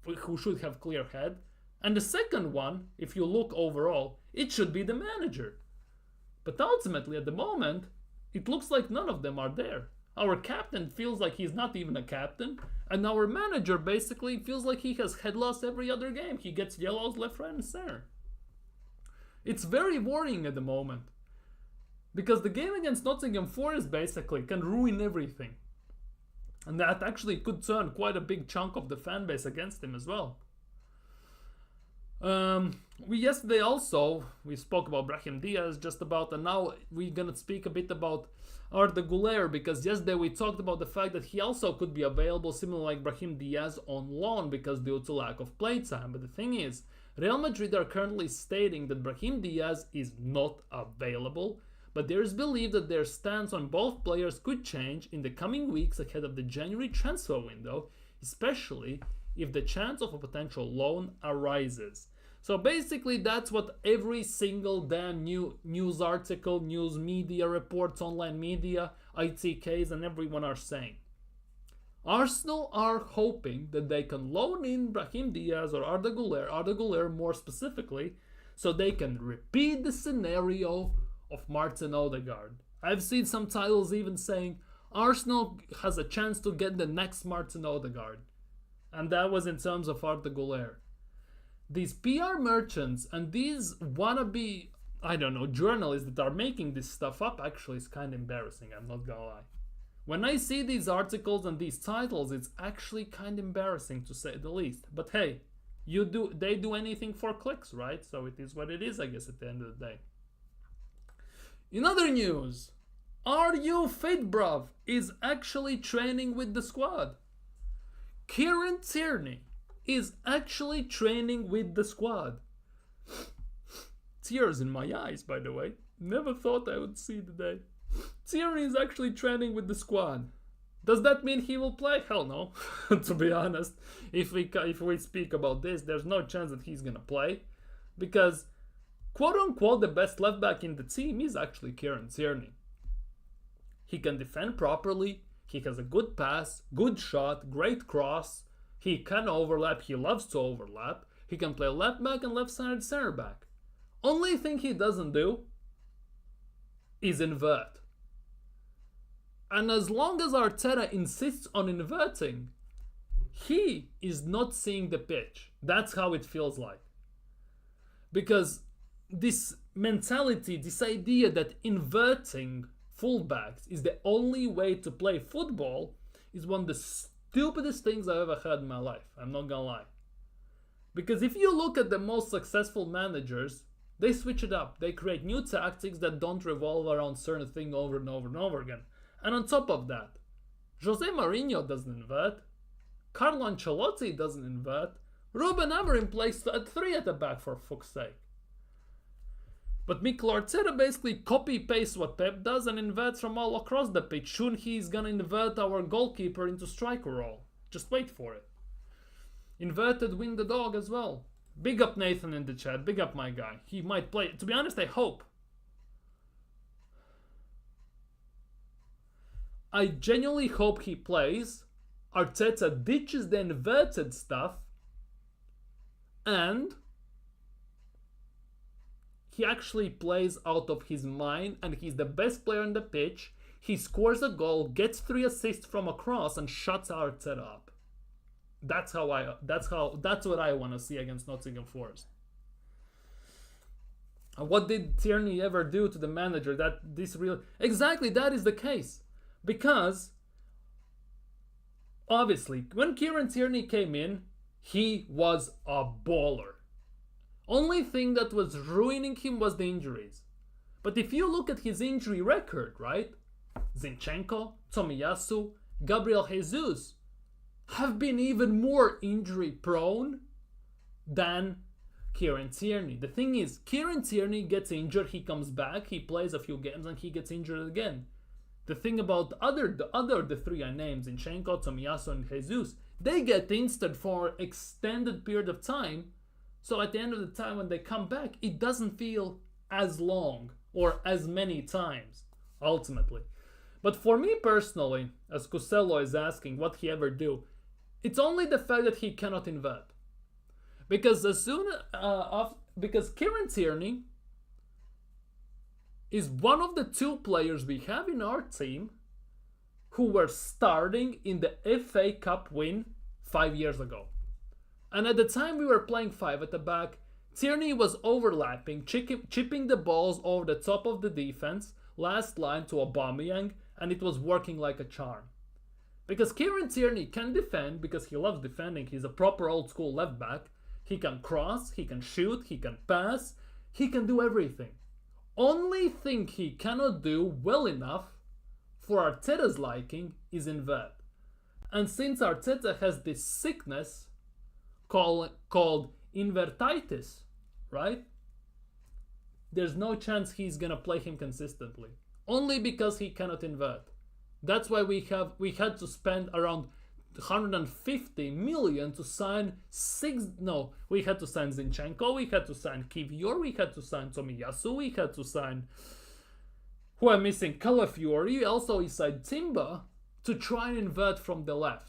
who should have clear head. And the second one, if you look overall, it should be the manager. But ultimately, at the moment, it looks like none of them are there. Our captain feels like he's not even a captain, and our manager basically feels like he has head loss every other game. He gets yellows left, right, and center. It's very worrying at the moment. Because the game against Nottingham Forest basically can ruin everything. And that actually could turn quite a big chunk of the fan base against him as well. Yesterday also, we spoke about Brahim Diaz just about, and now we're gonna speak a bit about Arda Güler, because yesterday we talked about the fact that he also could be available similar like Brahim Diaz on loan because due to lack of playtime. But the thing is, Real Madrid are currently stating that Brahim Diaz is not available, but there is belief that their stance on both players could change in the coming weeks ahead of the January transfer window, especially if the chance of a potential loan arises. So basically that's what every single damn news article, news media reports, online media, ITKs and everyone are saying. Arsenal are hoping that they can loan in Brahim Diaz or Arda Güler more specifically, so they can repeat the scenario of Martin Odegaard. I've seen some titles even saying Arsenal has a chance to get the next Martin Odegaard. And that was in terms of Arda Güler. These PR merchants and these wannabe, journalists that are making this stuff up actually is kind of embarrassing, I'm not gonna lie. When I see these articles and these titles, it's actually kind of embarrassing to say the least. But hey, they do anything for clicks, right? So it is what it is, I guess, at the end of the day. In other news, Are You Fit Bruv is actually training with the squad. Kieran Tierney is actually training with the squad. Tears in my eyes, by the way. Never thought I would see the day. Tierney is actually training with the squad. Does that mean he will play? Hell no. To be honest, if we speak about this, there's no chance that he's gonna play, because quote unquote the best left back in the team is actually Kieran Tierney. He can defend properly. He has a good pass, good shot, great cross. He can overlap. He loves to overlap. He can play left back and left-sided center back. Only thing he doesn't do is invert. And as long as Arteta insists on inverting, he is not seeing the pitch. That's how it feels like. Because this mentality, this idea that inverting fullbacks is the only way to play football is one of the stupidest things I've ever had in my life. I'm not gonna lie. Because if you look at the most successful managers, they switch it up. They create new tactics that don't revolve around certain thing over and over and over again. And on top of that, Jose Mourinho doesn't invert. Carlo Ancelotti doesn't invert. Ruben Amorim plays at 3 at the back, for fuck's sake. But Mikel Arteta basically copy-pastes what Pep does and inverts from all across the pitch. Soon he's gonna invert our goalkeeper into striker role. Just wait for it. Inverted win the dog as well. Big up Nathan in the chat. Big up my guy. He might play. To be honest, I hope. I genuinely hope he plays. Arteta ditches the inverted stuff. And he actually plays out of his mind, and he's the best player on the pitch. He scores a goal, gets 3 assists from a cross, and shuts Arteta up. That's what I want to see against Nottingham Forest. And what did Tierney ever do to the manager? Exactly, that is the case. Because obviously, when Kieran Tierney came in, he was a baller. Only thing that was ruining him was the injuries. But if you look at his injury record, right? Zinchenko, Tomiyasu, Gabriel Jesus have been even more injury prone than Kieran Tierney. The thing is, Kieran Tierney gets injured, he comes back, he plays a few games, and he gets injured again. The thing about the 3 I named, Zinchenko, Tomiyasu, and Jesus, they get injured for an extended period of time. So at the end of the time when they come back, it doesn't feel as long or as many times, ultimately. But for me personally, as Costello is asking what he ever do, it's only the fact that he cannot invert. Because because Kieran Tierney is one of the 2 players we have in our team who were starting in the FA Cup win 5 years ago. And at the time we were playing 5 at the back, Tierney was overlapping, chipping the balls over the top of the defense, last line to Aubameyang, and it was working like a charm. Because Kieran Tierney can defend, because he loves defending, he's a proper old school left back, he can cross, he can shoot, he can pass, he can do everything. Only thing he cannot do well enough for Arteta's liking is invert. And since Arteta has this sickness called invertitis, right? There's no chance he's gonna play him consistently. Only because he cannot invert. That's why we had to spend around 150 million to sign we had to sign Zinchenko, we had to sign Kivior, we had to sign Tomiyasu, we had to sign who I'm missing, Calafiori, also he signed Timber to try and invert from the left.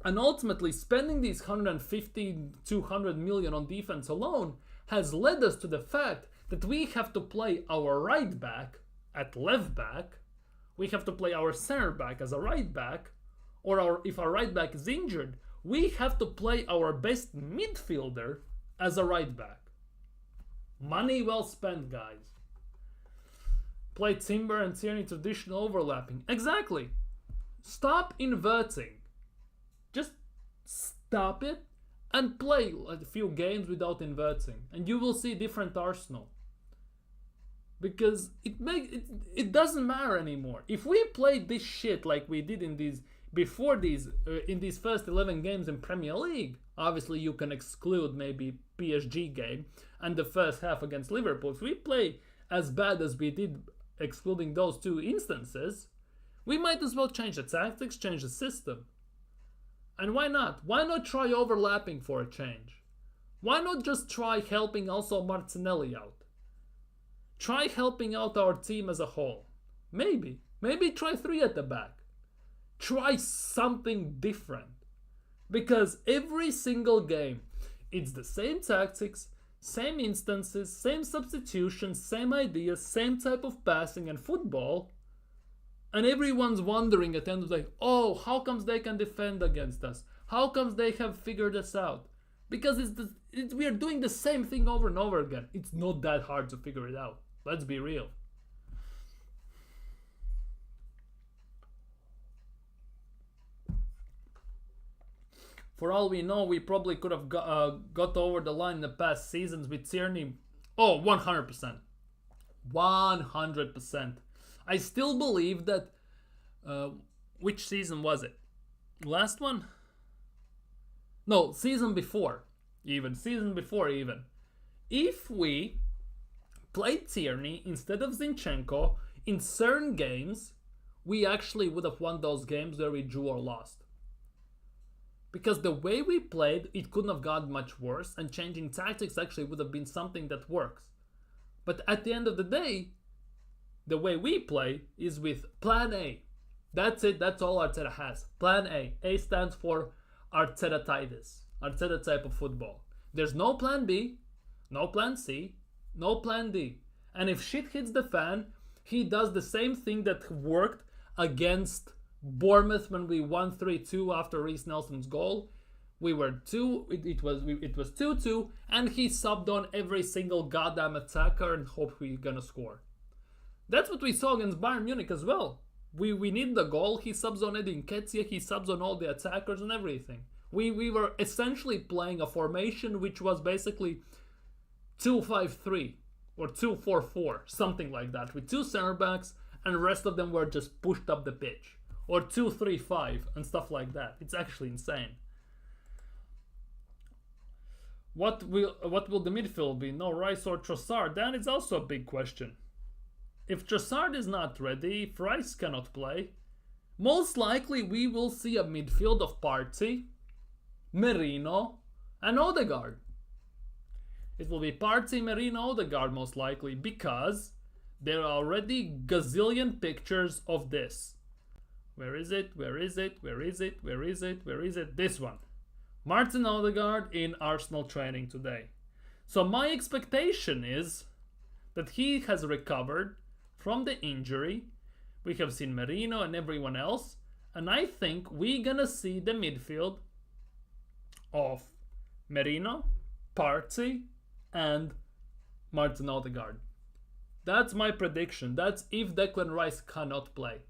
And ultimately, spending these 150, 200 million on defense alone has led us to the fact that we have to play our right back at left back, we have to play our center back as a right back, or if our right back is injured, we have to play our best midfielder as a right back. Money well spent, guys. Play Timber and Tierney traditional overlapping. Exactly. Stop inverting. Just stop it and play a few games without inverting, and you will see different Arsenal. Because it doesn't matter anymore. If we played this shit like we did in these first 11 games in Premier League, obviously you can exclude maybe PSG game and the first half against Liverpool. If we play as bad as we did, excluding those 2 instances, we might as well change the tactics, change the system. And why not? Why not try overlapping for a change? Why not just try helping also Martinelli out? Try helping out our team as a whole. Maybe try 3 at the back. Try something different. Because every single game, it's the same tactics, same instances, same substitutions, same ideas, same type of passing and football. And everyone's wondering at the end of the day, oh, how comes they can defend against us? How comes they have figured us out? Because we are doing the same thing over and over again. It's not that hard to figure it out. Let's be real. For all we know, we probably could have got over the line in the past seasons with Tierney. Oh, 100%. 100%. I still believe that... which season was it? Last one? No, season before. Season before even. If we played Tierney instead of Zinchenko in certain games, we actually would have won those games where we drew or lost. Because the way we played, it couldn't have gotten much worse, and changing tactics actually would have been something that works. But at the end of the day, the way we play is with Plan A. That's it, that's all Arteta has. Plan A. A stands for Arteta-titis. Arteta type of football. There's no Plan B, no Plan C, no Plan D. And if shit hits the fan, he does the same thing that worked against Bournemouth when we won 3-2 after Reece Nelson's goal. We were it was 2-2, and he subbed on every single goddamn attacker and hoped we're gonna score. That's what we saw against Bayern Munich as well. We need the goal, he subs on Edin Nketiah, he subs on all the attackers and everything. We were essentially playing a formation which was basically 2-5-3 or 2-4-4, something like that, with two center backs, and the rest of them were just pushed up the pitch. Or 2-3-5 and stuff like that. It's actually insane. What will the midfield be? No Rice or Trossard? That is also a big question. If Trossard is not ready, if Rice cannot play, most likely we will see a midfield of Partey, Merino, and Odegaard. It will be Partey, Merino, Odegaard most likely, because there are already gazillion pictures of this. Where is it? Where is it? Where is it? Where is it? Where is it? This one. Martin Odegaard in Arsenal training today. So my expectation is that he has recovered from the injury. We have seen Merino and everyone else. And I think we're gonna see the midfield of Merino, Partey, and Martin Odegaard. That's my prediction. That's if Declan Rice cannot play.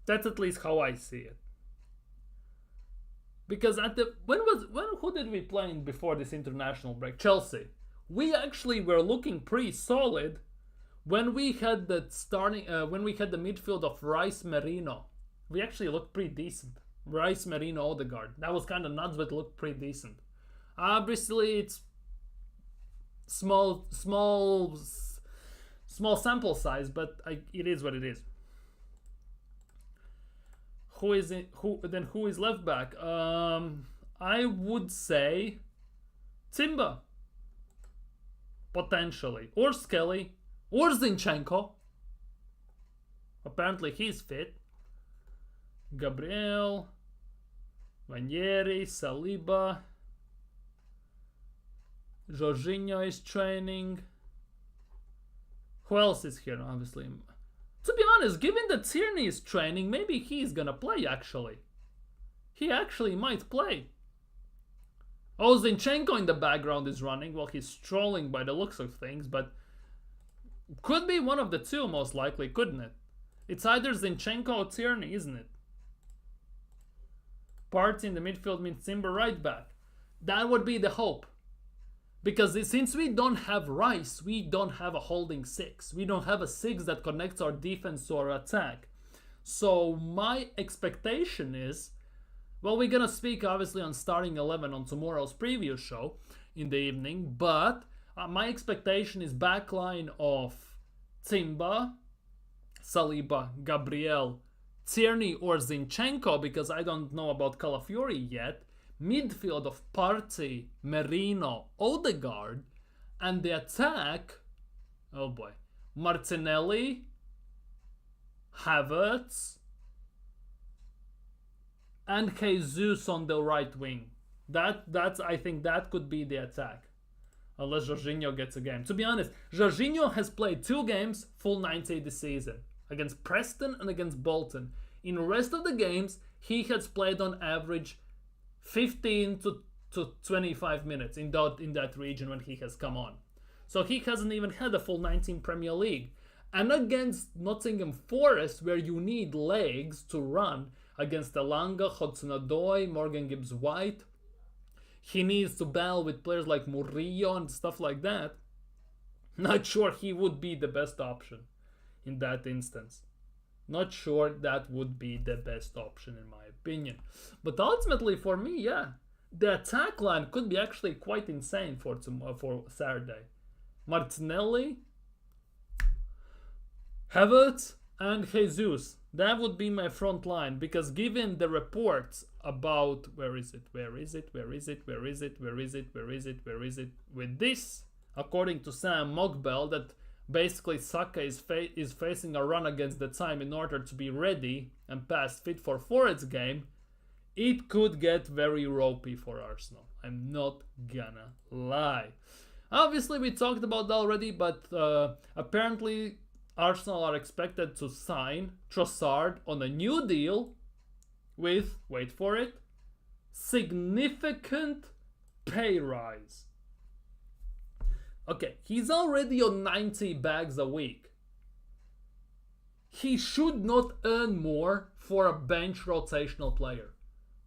That's at least how I see it. Because who did we play in before this international break? Chelsea. We actually were looking pretty solid when we had the midfield of Rice, Merino. We actually looked pretty decent. Rice, Merino, Odegaard. That was kind of nuts, but it looked pretty decent. Obviously, it's small sample size, but it is what it is. Who is left back? I would say Timber, potentially, or Skelly, or Zinchenko. Apparently he's fit. Gabriel, Ranieri, Saliba, Jorginho is training. Who else is here? Obviously. To be honest, given that Tierney is training, maybe he's gonna play actually. He actually might play. Oh, Zinchenko in the background is running. Well, he's strolling by the looks of things, but could be one of the two most likely, couldn't it? It's either Zinchenko or Tierney, isn't it? Partey in the midfield means Timber right back. That would be the hope. Because since we don't have Rice, we don't have a holding six. We don't have a six that connects our defense to our attack. So my expectation is, well, we're going to speak obviously on starting 11 on tomorrow's preview show in the evening. But my expectation is backline of Timba, Saliba, Gabriel, Tierney or Zinchenko, because I don't know about Calafiori yet. Midfield of Partey, Merino, Odegaard, and the attack, oh boy, Martinelli, Havertz, and Jesus on the right wing. I think that could be the attack, unless Jorginho gets a game. To be honest, Jorginho has played 2 games, full 90 this season, against Preston and against Bolton. In the rest of the games, he has played on average 15 to 25 minutes in that region when he has come on. So he hasn't even had a full 19 Premier League. And against Nottingham Forest, where you need legs to run, against Elanga, Hudson-Odoi, Morgan Gibbs-White, he needs to battle with players like Murillo and stuff like that, not sure he would be the best option in that instance. Not sure that would be the best option in my opinion. But ultimately for me, yeah, the attack line could be actually quite insane for Saturday. Martinelli, Havertz, and Jesus. That would be my front line, because given the reports about with this, according to Sam Mogbell, that basically Saka is facing a run against the time in order to be ready and past fit for Forest's game, it could get very ropey for Arsenal. I'm not gonna lie. Obviously, we talked about that already, but apparently Arsenal are expected to sign Trossard on a new deal with, wait for it, significant pay rise. Okay, he's already on 90 bags a week. He should not earn more for a bench rotational player.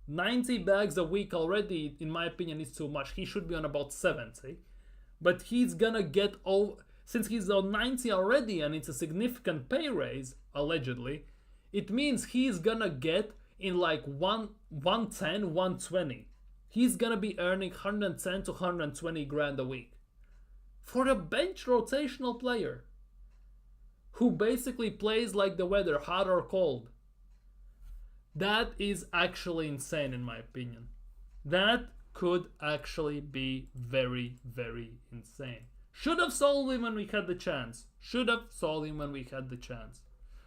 90 bags a week already, in my opinion, is too much. He should be on about 70. But he's gonna get over, since he's on 90 already and it's a significant pay raise, allegedly, it means he's gonna get in like 110, 120. He's gonna be earning 110 to 120 grand a week. For a bench rotational player who basically plays like the weather, hot or cold. That is actually insane in my opinion. That could actually be very, very insane. Should have sold him when we had the chance.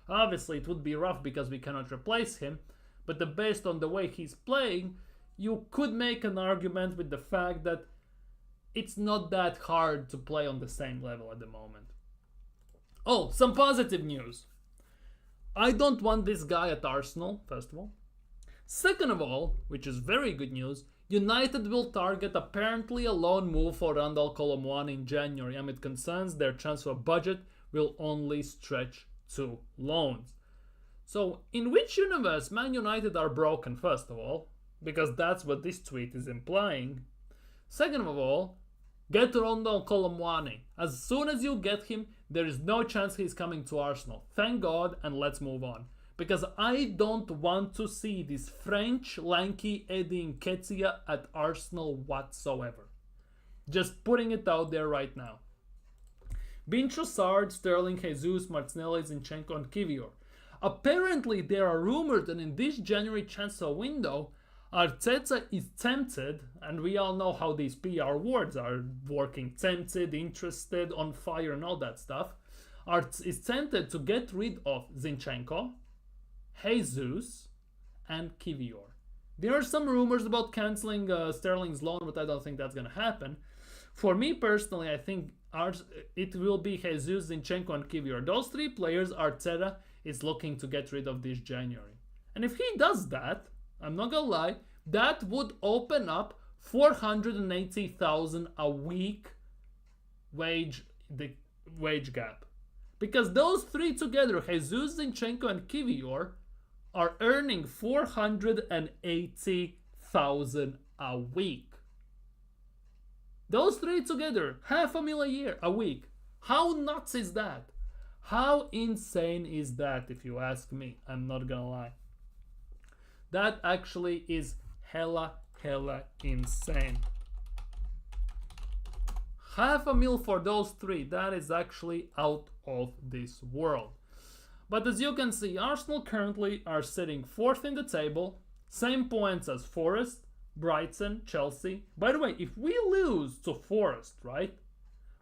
Obviously, it would be rough because we cannot replace him, but based on the way he's playing, you could make an argument with the fact that it's not that hard to play on the same level at the moment. Oh, some positive news. I don't want this guy at Arsenal, first of all. Second of all, which is very good news, United will target apparently a loan move for Randall Colomwani in January amid concerns their transfer budget will only stretch to loans. So, in which universe Man United are broken, first of all, because that's what this tweet is implying. Second of all, get Randall Colomwani. As soon as you get him, there is no chance he's coming to Arsenal. Thank God, and let's move on. Because I don't want to see this French lanky Eddie Nketiah at Arsenal whatsoever. Just putting it out there right now. Bin Trossard, Sterling, Jesus, Martinelli, Zinchenko, and Kivior. Apparently, there are rumors that in this January transfer window, Arteta is tempted, and we all know how these PR words are working, tempted, interested, on fire, and all that stuff, is tempted to get rid of Zinchenko, Jesus, and Kivior. There are some rumors about cancelling Sterling's loan, but I don't think that's going to happen. For me personally, I think it will be Jesus, Zinchenko, and Kivior. Those three players Arteta is looking to get rid of this January. And if he does that, I'm not gonna lie, that would open up 480,000 a week wage gap. Because those three together, Jesus, Zinchenko, and Kivior, are earning 480,000 a week. Those three together, $500,000 a week. How nuts is that? How insane is that, if you ask me? I'm not gonna lie. That actually is hella insane. $500,000 for those three. That is actually out of this world. But as you can see, Arsenal currently are sitting 4th in the table. Same points as Forest, Brighton, Chelsea. By the way, if we lose to Forest, right,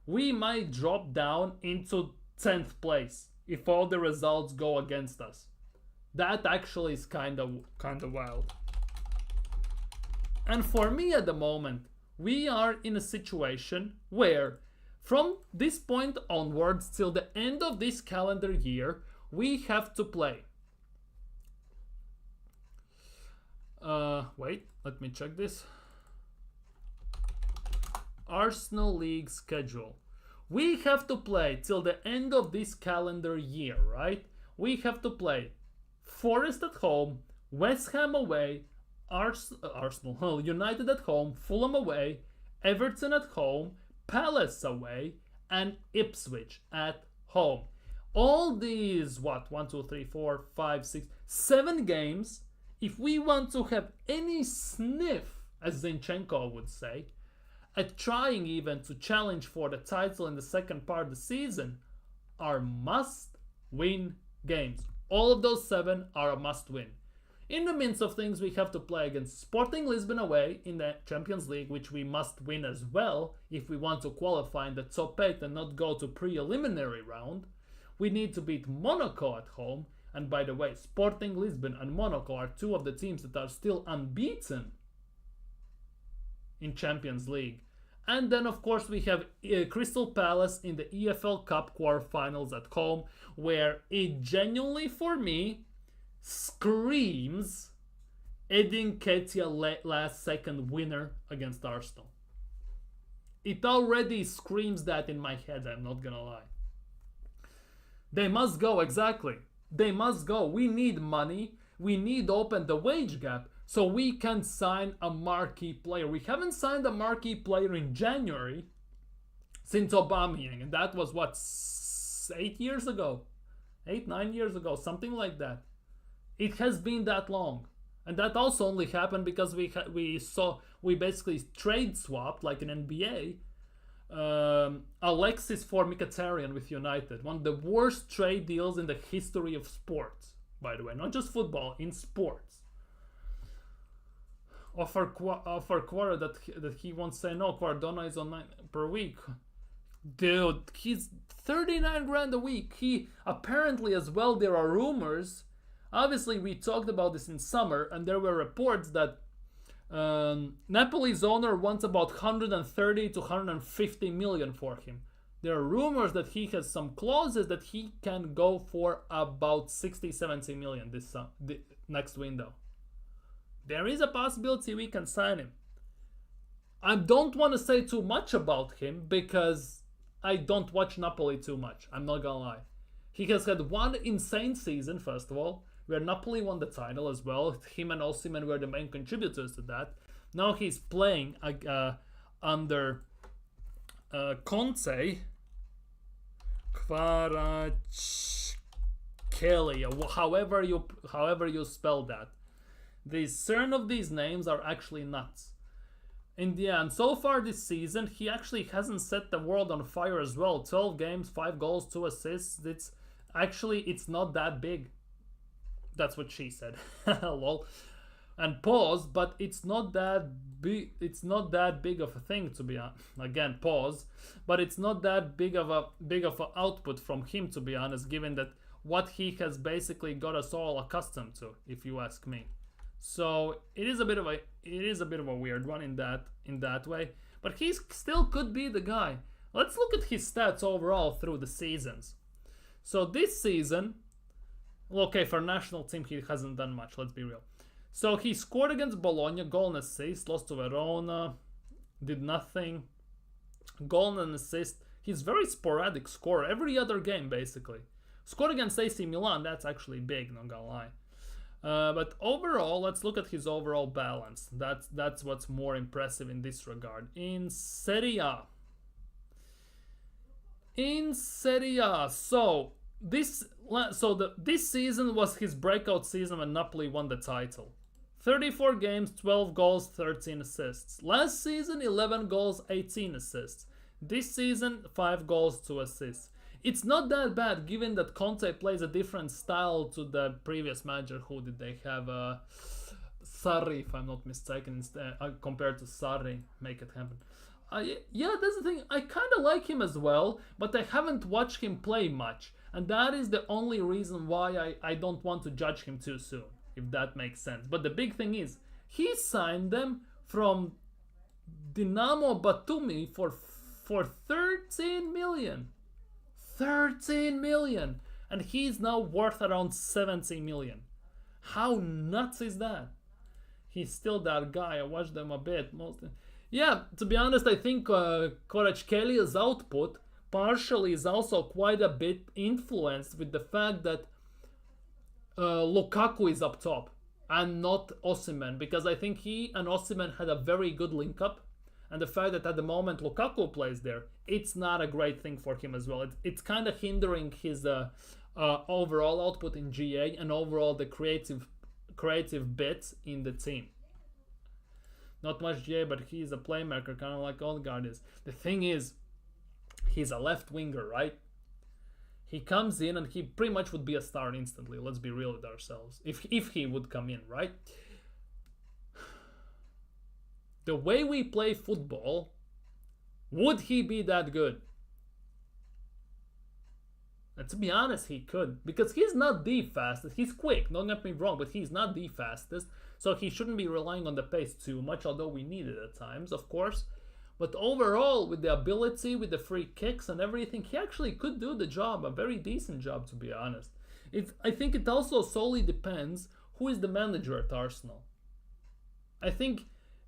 we might drop down into 10th place if all the results go against us. That actually is kind of wild. And for me at the moment, we are in a situation where from this point onwards till the end of this calendar year, we have to play. Wait, let me check this. Arsenal League schedule. We have to play till the end of this calendar year, right? We have to play Forest at home, West Ham away, Arsenal, United at home, Fulham away, Everton at home, Palace away, and Ipswich at home. All these, what, 1, 2, 3, 4, 5, 6, 7 games, if we want to have any sniff, as Zinchenko would say, at trying even to challenge for the title in the second part of the season, are must-win games. All of those 7 are a must-win. In the midst of things, we have to play against Sporting Lisbon away in the Champions League, which we must win as well if we want to qualify in the top 8 and not go to preliminary round. We need to beat Monaco at home, and by the way, Sporting Lisbon and Monaco are 2 of the teams that are still unbeaten in Champions League. And then, of course, we have Crystal Palace in the EFL Cup quarterfinals at home, where it genuinely, for me, screams Edin Ketia last second winner against Arsenal. It already screams that in my head, I'm not gonna lie. They must go, exactly. They must go. We need money. We need to open the wage gap so we can sign a marquee player. We haven't signed a marquee player in January since Aubameyang, and that was what, 8 years ago? 8, 9 years ago, something like that. It has been that long. And that also only happened because we basically trade swapped, like an NBA, Alexis for Mkhitaryan with United. One of the worst trade deals in the history of sports, by the way. Not just football, in sports. Offer Quara that he won't say no. Cardona is on 9 per week. Dude, he's 39 grand a week. He apparently as well, there are rumors. Obviously, we talked about this in summer, and there were reports that Napoli's owner wants about 130 to 150 million for him. There are rumors that he has some clauses that he can go for about 60, 70 million this next window. There is a possibility we can sign him. I don't want to say too much about him because I don't watch Napoli too much. I'm not gonna lie. He has had one insane season, first of all, where Napoli won the title as well. Him and Osimhen were the main contributors to that. Now he's playing under Conte, Kvaratskhelia, however you spell that. The CERN of these names are actually nuts. In the end, so far this season, he actually hasn't set the world on fire as well. 12 games, 5 goals, 2 assists. It's not that big. That's what she said. Lol. And pause, but it's not that big. It's not that big of a thing, to be honest. Again, pause, but it's not that big of an output from him, to be honest, given that what he has basically got us all accustomed to, if you ask me. So it is a bit of a weird one in that way, but he still could be the guy. Let's look at his stats overall through the seasons. So this season, okay, for national team he hasn't done much, let's be real. So he scored against Bologna, goal and assist, lost to Verona, did nothing, goal and assist. He's very sporadic scorer, every other game basically. Scored against AC Milan, that's actually big, not gonna lie. But overall, let's look at his overall balance. That's what's more impressive in this regard. In Serie A. So this season was his breakout season when Napoli won the title. 34 games, 12 goals, 13 assists. Last season, 11 goals, 18 assists. This season, 5 goals, 2 assists. It's not that bad, given that Conte plays a different style to the previous manager. Who did they have? Sarri, if I'm not mistaken, compared to Sarri. Make it happen. Yeah, that's the thing. I kind of like him as well, but I haven't watched him play much. And that is the only reason why I don't want to judge him too soon, if that makes sense. But the big thing is, he signed them from Dinamo Batumi for 13 million. 13 million, and he's now worth around 70 million. How nuts is that? He's still that guy. I watched them a bit mostly. Yeah, to be honest, I think Kvaratskelia's output partially is also quite a bit influenced with the fact that Lukaku is up top. and not Osimhen, because I think he and Osimhen had a very good link up, and the fact that at the moment Lukaku plays there, it's not a great thing for him as well. It's kind of hindering his overall output in GA and overall the creative bits in the team. Not much GA, but he's a playmaker, kind of like Odegaard is. The thing is, he's a left winger, right? He comes in and he pretty much would be a star instantly. Let's be real with ourselves. If he would come in, right? The way we play football, would he be that good? And to be honest, he could. Because he's not the fastest. He's quick, don't get me wrong, but he's not the fastest. So he shouldn't be relying on the pace too much, although we need it at times, of course. But overall, with the ability, with the free kicks and everything, he actually could do the job, a very decent job, to be honest. I think it also solely depends who is the manager at Arsenal. I think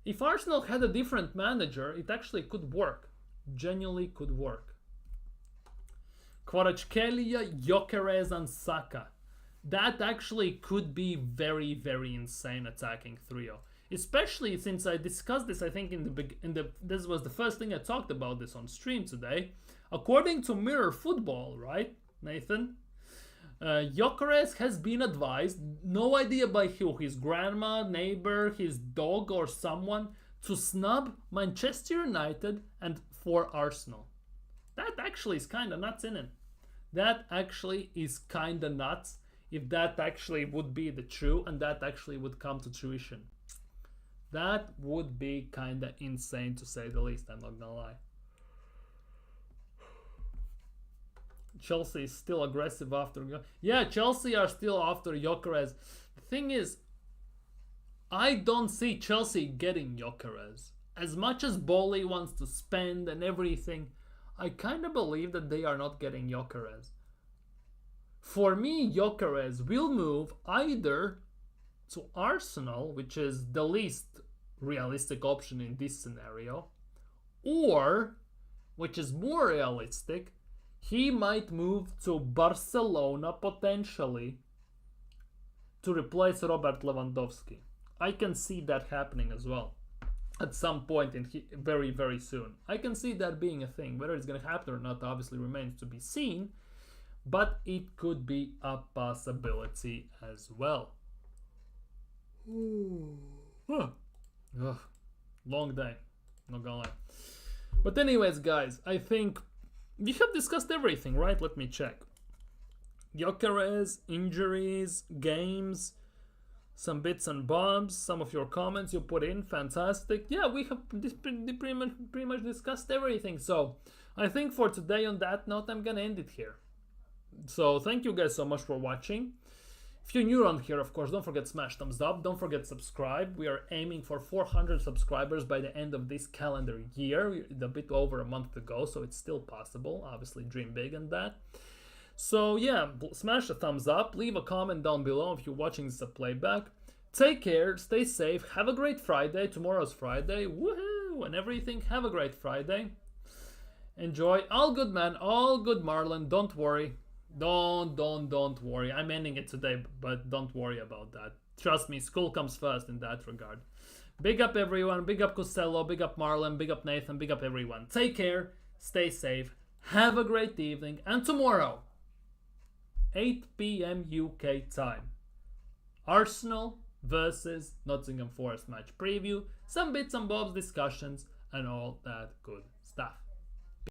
if Arsenal had a different manager, it actually could work. Genuinely could work. Kvaratskhelia, Gyökeres and Saka. That actually could be very, very insane attacking trio. Especially since I discussed this, I think this was the first thing I talked about this on stream today. According to Mirror Football, right, Nathan? Gyökeres has been advised, no idea by who, his grandma, neighbor, his dog or someone, to snub Manchester United and for Arsenal. That actually is kind of nuts, isn't it? That actually is kind of nuts if that actually would be the true and that actually would come to fruition. That would be kind of insane to say the least, I'm not gonna lie. Chelsea is still aggressive after... Yeah, Chelsea are still after Gyökeres. The thing is, I don't see Chelsea getting Gyökeres. As much as Boli wants to spend and everything, I kind of believe that they are not getting Gyökeres. For me, Gyökeres will move either to Arsenal, which is the least realistic option in this scenario, or, which is more realistic, he might move to Barcelona potentially to replace Robert Lewandowski. I can see that happening as well at some point very, very soon. I can see that being a thing. Whether it's going to happen or not obviously remains to be seen, but it could be a possibility as well. Ugh. Long day, not gonna lie. But anyways, guys, I think we have discussed everything, right? Let me check. Gyökeres, injuries, games, some bits and bobs, some of your comments you put in, fantastic. Yeah, we have pretty much discussed everything. So I think for today, on that note, I'm gonna end it here. So thank you guys so much for watching. If you're new around here, of course, don't forget to smash thumbs up. Don't forget to subscribe. We are aiming for 400 subscribers by the end of this calendar year. A bit over a month to go, so it's still possible. Obviously, dream big and that. So yeah, smash the thumbs up. Leave a comment down below if you're watching this as a playback. Take care. Stay safe. Have a great Friday. Tomorrow's Friday. Woohoo! And everything. Have a great Friday. Enjoy. All good, man. All good, Marlon. Don't worry. Don't worry. I'm ending it today, but don't worry about that. Trust me, school comes first in that regard. Big up everyone. Big up Costello. Big up Marlon. Big up Nathan. Big up everyone. Take care. Stay safe. Have a great evening. And tomorrow, 8 p.m. UK time, Arsenal versus Nottingham Forest match preview. Some bits and bobs discussions and all that good